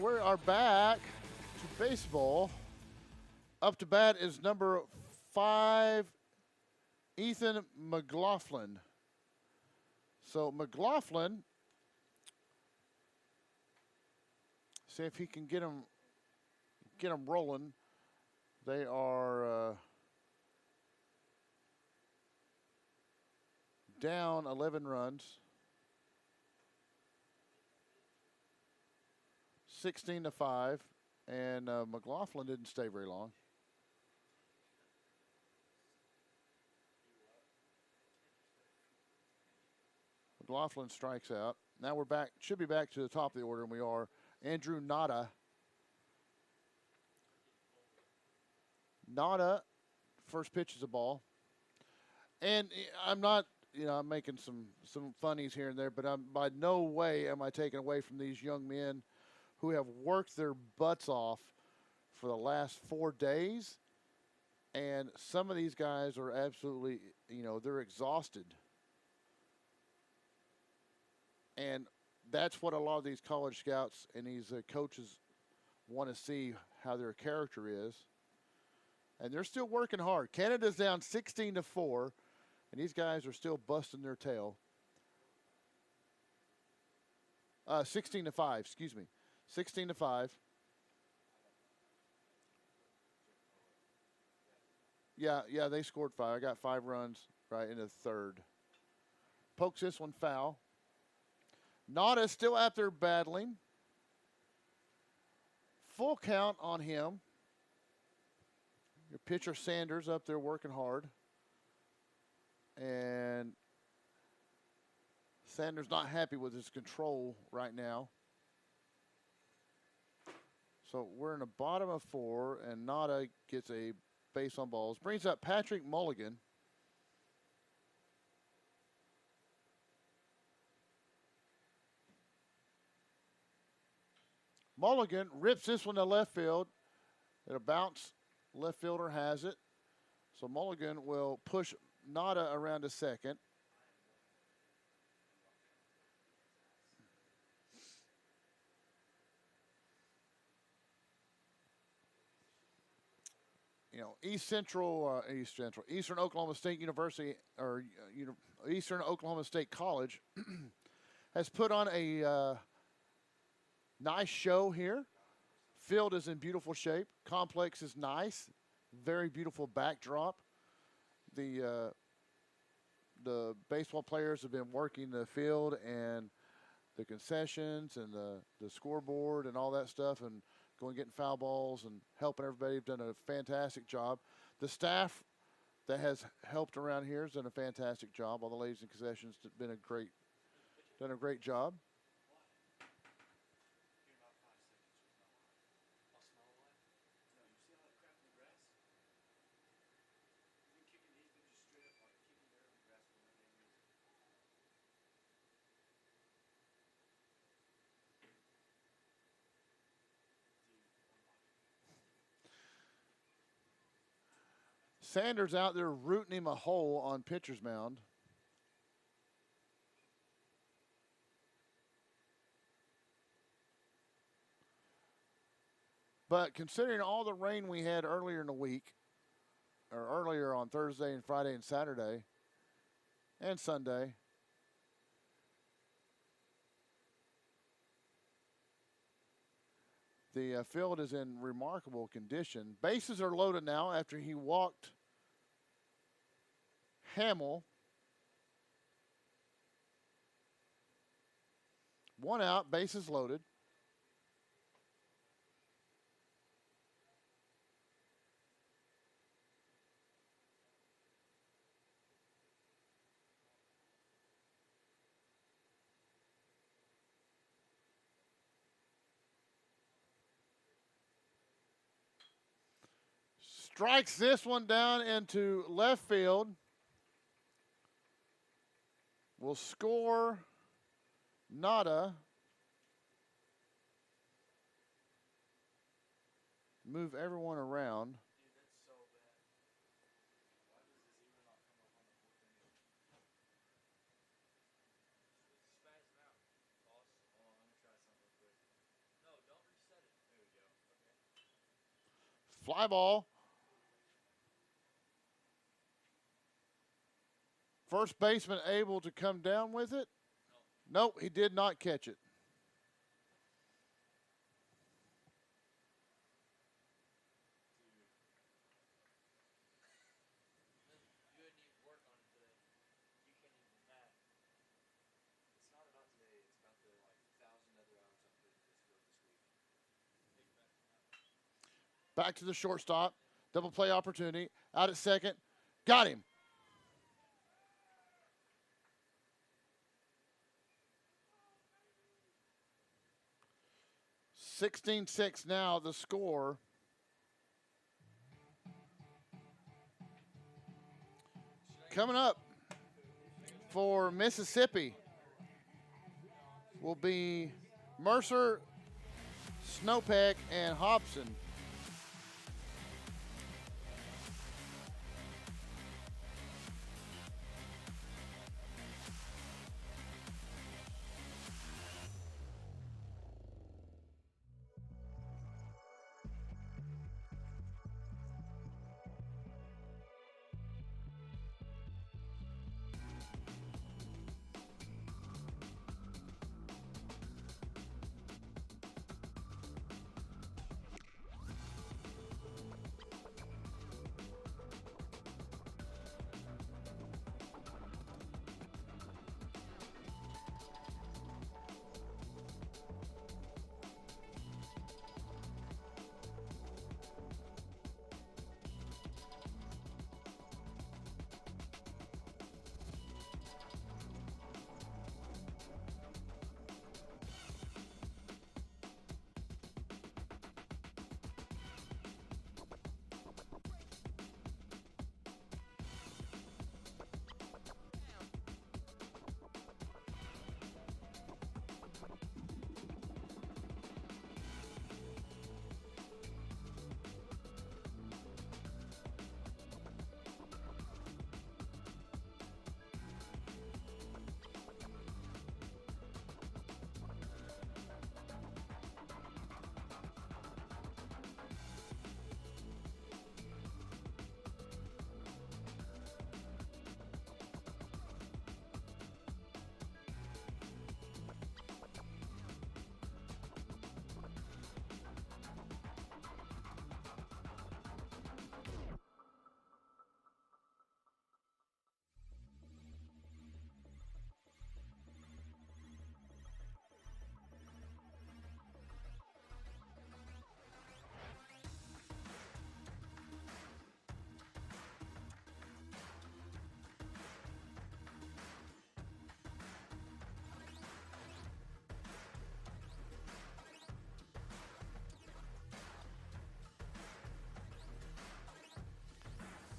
We are back to baseball. Up to bat is number 5, Ethan McLaughlin. So McLaughlin, see if he can get him rolling. They are down 11 runs. 16-5, and McLaughlin didn't stay very long. McLaughlin strikes out. Now we're back, should be back to the top of the order, and we are. Andrew Nada. Nada, first pitch is a ball. And I'm not, I'm making some funnies here and there, but I'm by no way am I taking away from these young men who have worked their butts off for the last 4 days. And some of these guys are absolutely, they're exhausted. And that's what a lot of these college scouts and these coaches want to see, how their character is. And they're still working hard. Canada's down 16-4, and these guys are still busting their tail. 16-5, excuse me. 16-5. Yeah, they scored 5. I got 5 runs right in the third. Pokes this one foul. Nada's still out there battling. Full count on him. Your pitcher Sanders up there working hard. And Sanders not happy with his control right now. So we're in the bottom of 4, and Nada gets a base on balls. Brings up Patrick Mulligan. Mulligan rips this one to left field. It'll bounce. Left fielder has it. So Mulligan will push Nada around to second. Eastern Oklahoma State University, or Eastern Oklahoma State College has put on a nice show here. Field is in beautiful shape. Complex is nice. Very beautiful backdrop. The the baseball players have been working the field and the concessions and the scoreboard and all that stuff, and going getting foul balls and helping everybody. Have done a fantastic job. The staff that has helped around here has done a fantastic job. All the ladies in concessions have done a great job. Sanders out there rooting him a hole on pitcher's mound. But considering all the rain we had earlier in the week, or earlier on Thursday and Friday and Saturday and Sunday, the field is in remarkable condition. Bases are loaded now after he walked Hamill. 1 out, bases loaded. Strikes this one down into left field. Will score nada. Move everyone around. Fly ball. First baseman able to come down with it? Nope, he did not catch it. Back to the shortstop. Double play opportunity. Out at second. Got him. 16-6 now, the score. Coming up for Mississippi will be Mercer, Snowpeck, and Hobson.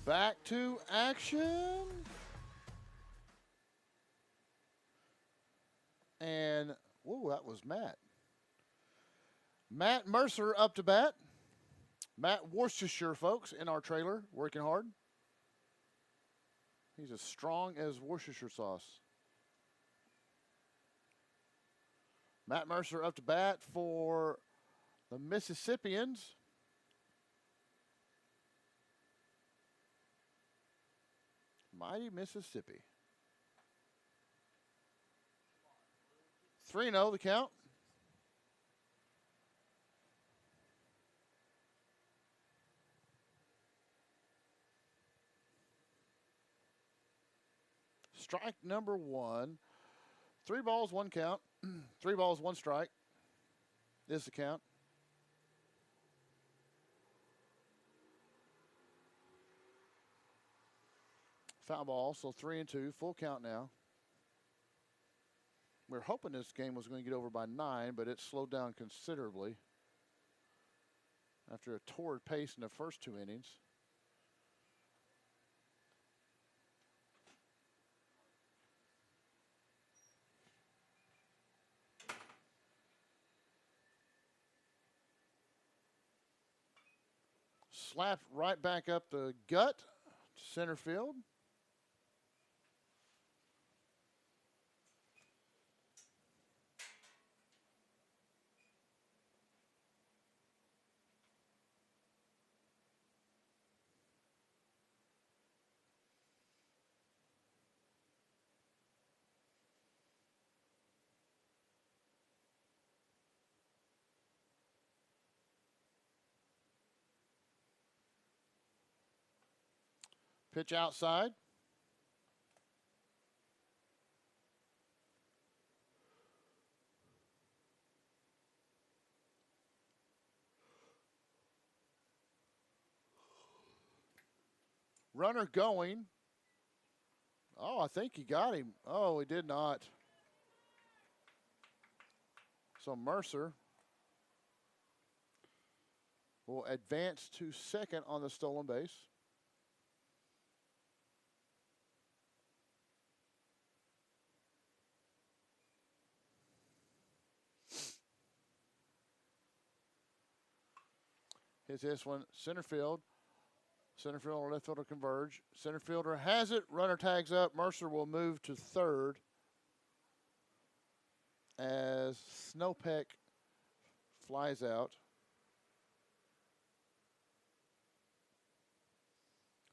Back to action. And, whoa, that was Matt. Matt Mercer up to bat. Matt Worcestershire, folks, in our trailer, working hard. He's as strong as Worcestershire sauce. Matt Mercer up to bat for the Mississippians. Mighty Mississippi. 3-0 the count. Strike number 1. 3 balls, 1 count. 3 balls, 1 strike. Is the count. Foul ball, so 3-2. Full count now. We're hoping this game was going to get over by 9, but it slowed down considerably after a torrid pace in the first 2 innings. Slapped right back up the gut to center field. Pitch outside. Runner going. Oh, I think he got him. Oh, he did not. So Mercer will advance to second on the stolen base. Here's this one, center field. Center fielder and left fielder converge. Center fielder has it. Runner tags up. Mercer will move to third as Snowpeck flies out.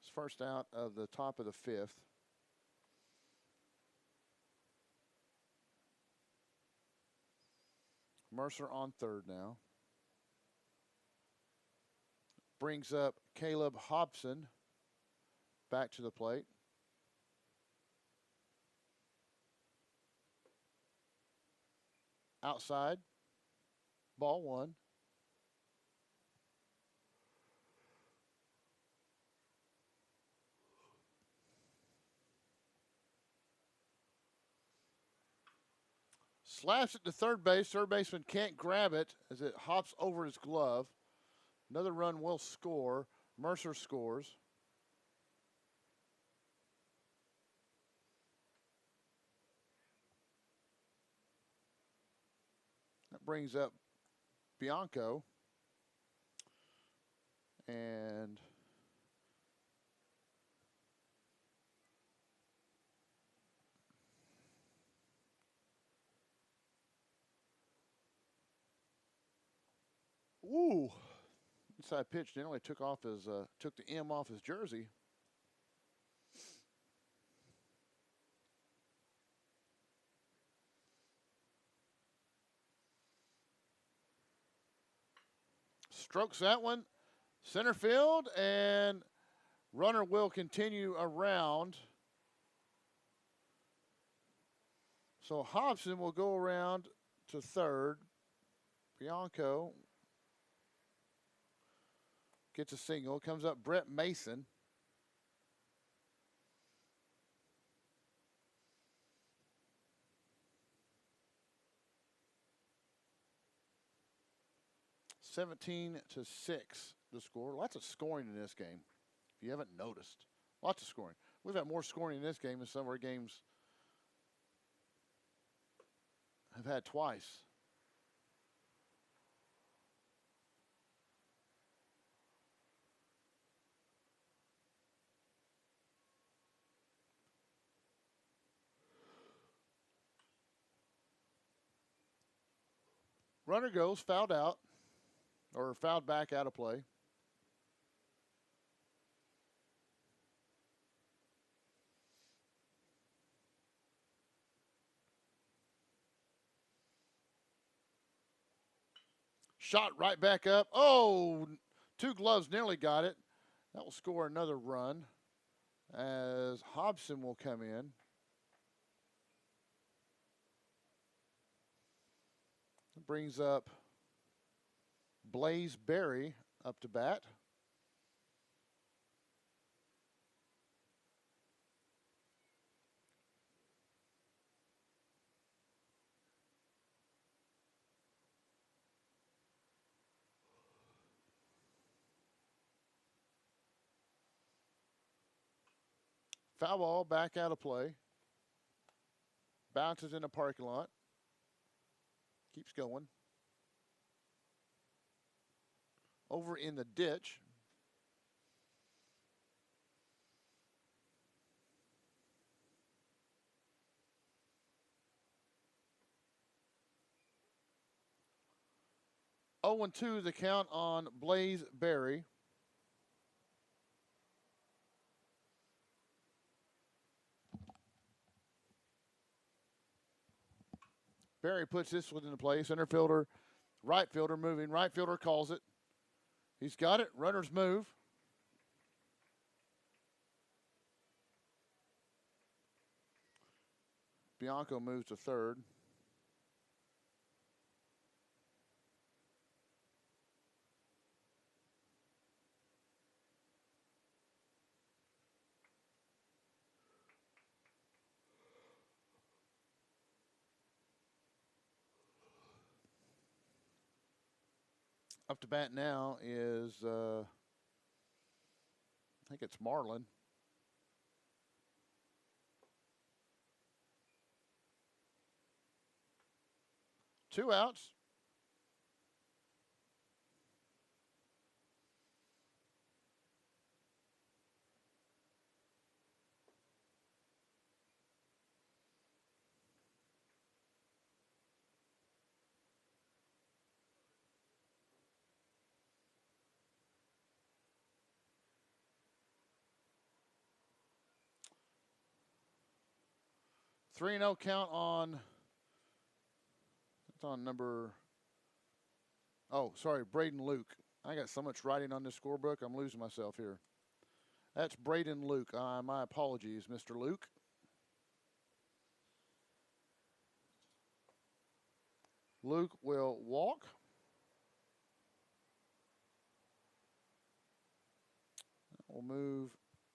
It's first out of the top of the 5th. Mercer on third now. Brings up Caleb Hobson back to the plate. Outside, ball 1. Slaps it to third base. Third baseman can't grab it as it hops over his glove. Another run will score. Mercer scores. That brings up Bianco. And ooh. Inside pitch nearly took off his took the M off his jersey. Strokes that one. Center field, and runner will continue around. So Hobson will go around to third. Bianco gets a single. Comes up Brett Mason. (17-6) the score. Lots of scoring in this game. if you haven't noticed. Lots of scoring. We've had more scoring in this game than some of our games have had twice. Runner goes, fouled out, or fouled back out of play. Shot right back up. Oh, two gloves nearly got it. That will score another run as Hobson will come in. Brings up Blaze Berry up to bat. Foul ball back out of play. Bounces in the parking lot. Keeps going. Over in the ditch. Oh, 0-2 the count on Blaze Berry. Berry puts this one into play. Center fielder, right fielder moving. Right fielder calls it. He's got it. Runners move. Bianco moves to third. Up to bat now is, I think it's Marlin. Two outs. Three and 0 count on. It's on number. Oh, sorry, Braden Luke. I got so much writing on this scorebook, I'm losing myself here. That's Braden Luke. My apologies, Mr. Luke. Luke will walk. We'll move.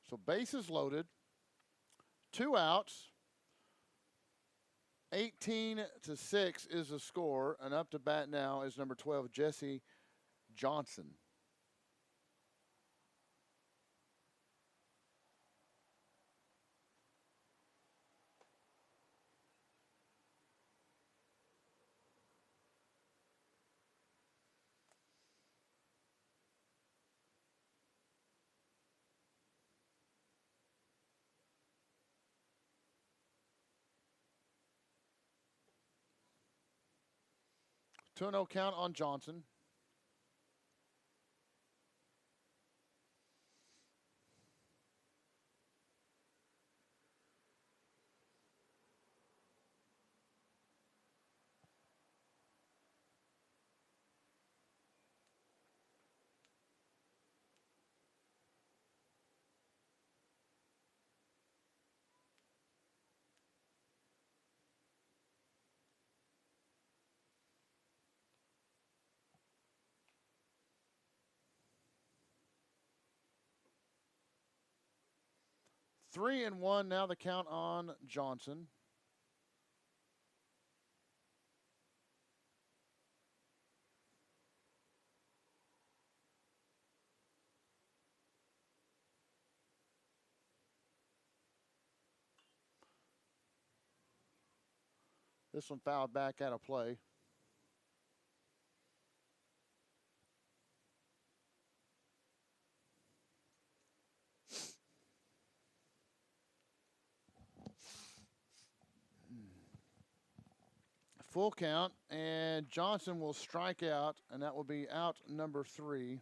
So bases loaded. Two outs. 18-6 is the score, and up to bat now is number 12, Jesse Johnson. Two and 0 count on Johnson. Three and 1 now the count on Johnson. This one fouled back out of play. Full count, and Johnson will strike out, and that will be out number 3.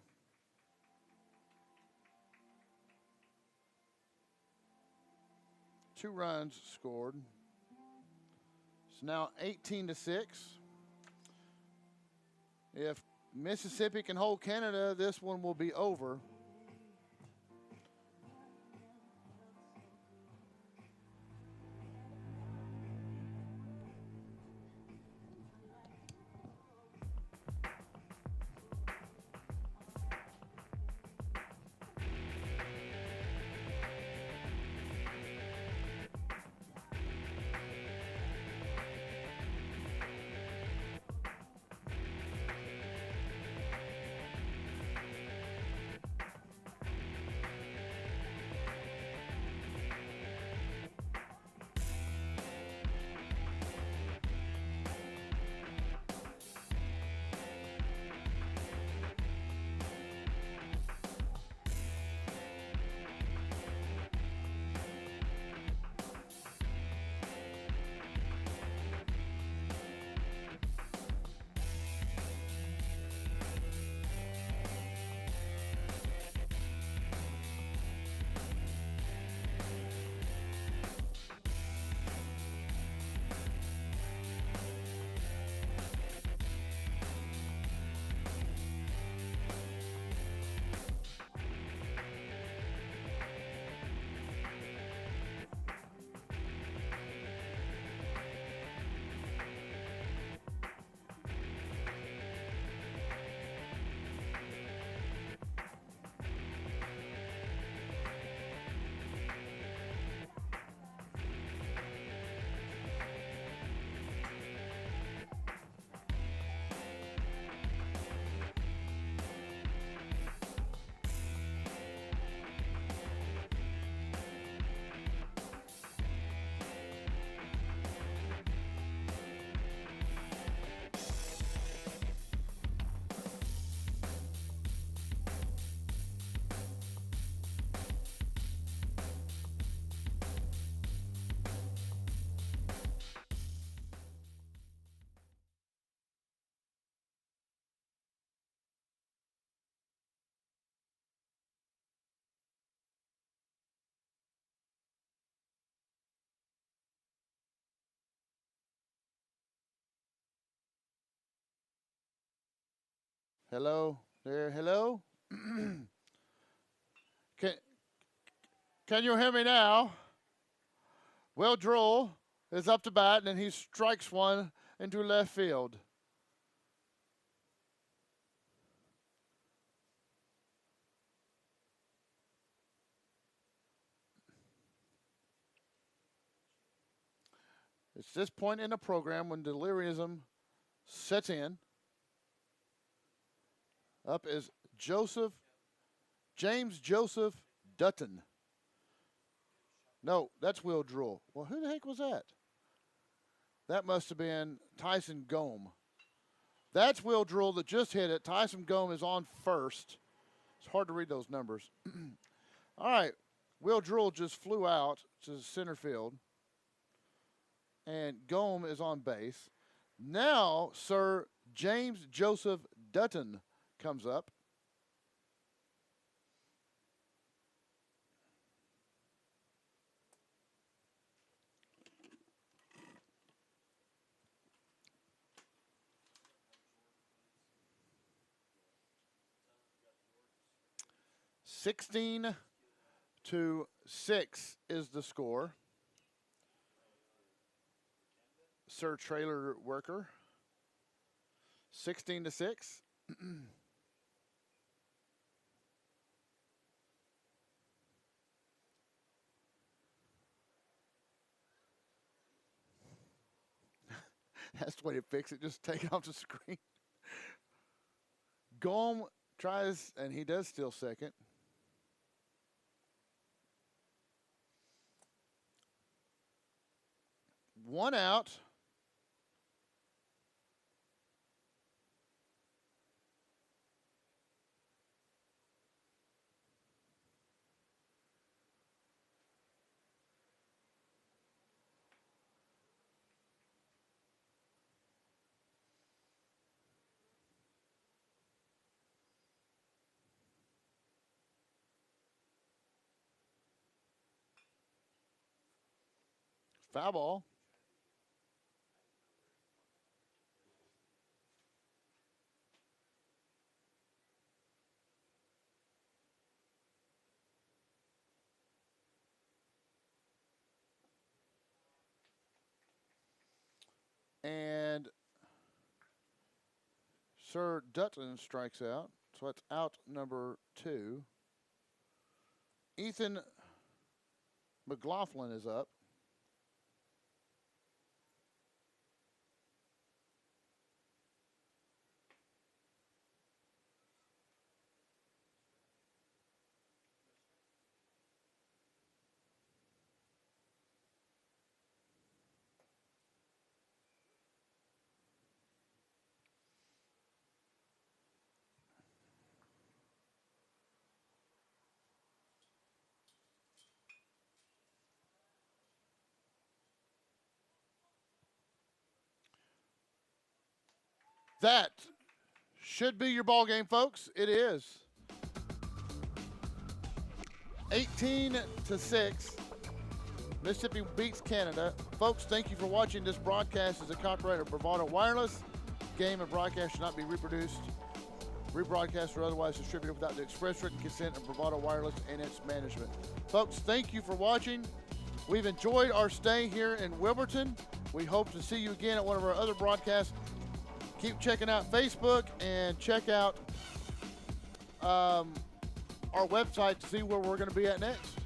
Two runs scored. It's now 18-6. If Mississippi can hold Canada, this one will be over. Hello there, hello. Can you hear me now? Will Droll is up to bat, and he strikes one into left field. It's this point in the program when delirium sets in. Up is James Joseph Dutton. No, that's Will Droll. Well, who the heck was that? That must have been Tyson Gome. That's Will Droll that just hit it. Tyson Gome is on first. It's hard to read those numbers. All right, Will Droll just flew out to center field. And Gome is on base. Now, Sir James Joseph Dutton comes up. (16-6) is the score. Sir Trailer Worker. 16-6. That's the way to fix it. Just take it off the screen. Gome tries, and he does steal second. One out. Foul ball. And Sir Dutton strikes out. So that's out number 2. Ethan McLaughlin is up. That should be your ball game, folks. It is. 18-6. Mississippi beats Canada. Folks, thank you for watching. This broadcast is a copyright of Bravado Wireless. Game and broadcast should not be reproduced, rebroadcast, or otherwise distributed without the express written consent of Bravado Wireless and its management. Folks, thank you for watching. We've enjoyed our stay here in Wilburton. We hope to see you again at one of our other broadcasts. Keep checking out Facebook and check out our website to see where we're going to be at next.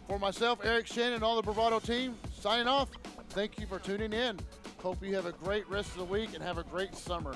For myself, Eric Shannon, and all the Bravado team, signing off. Thank you for tuning in. Hope you have a great rest of the week and have a great summer.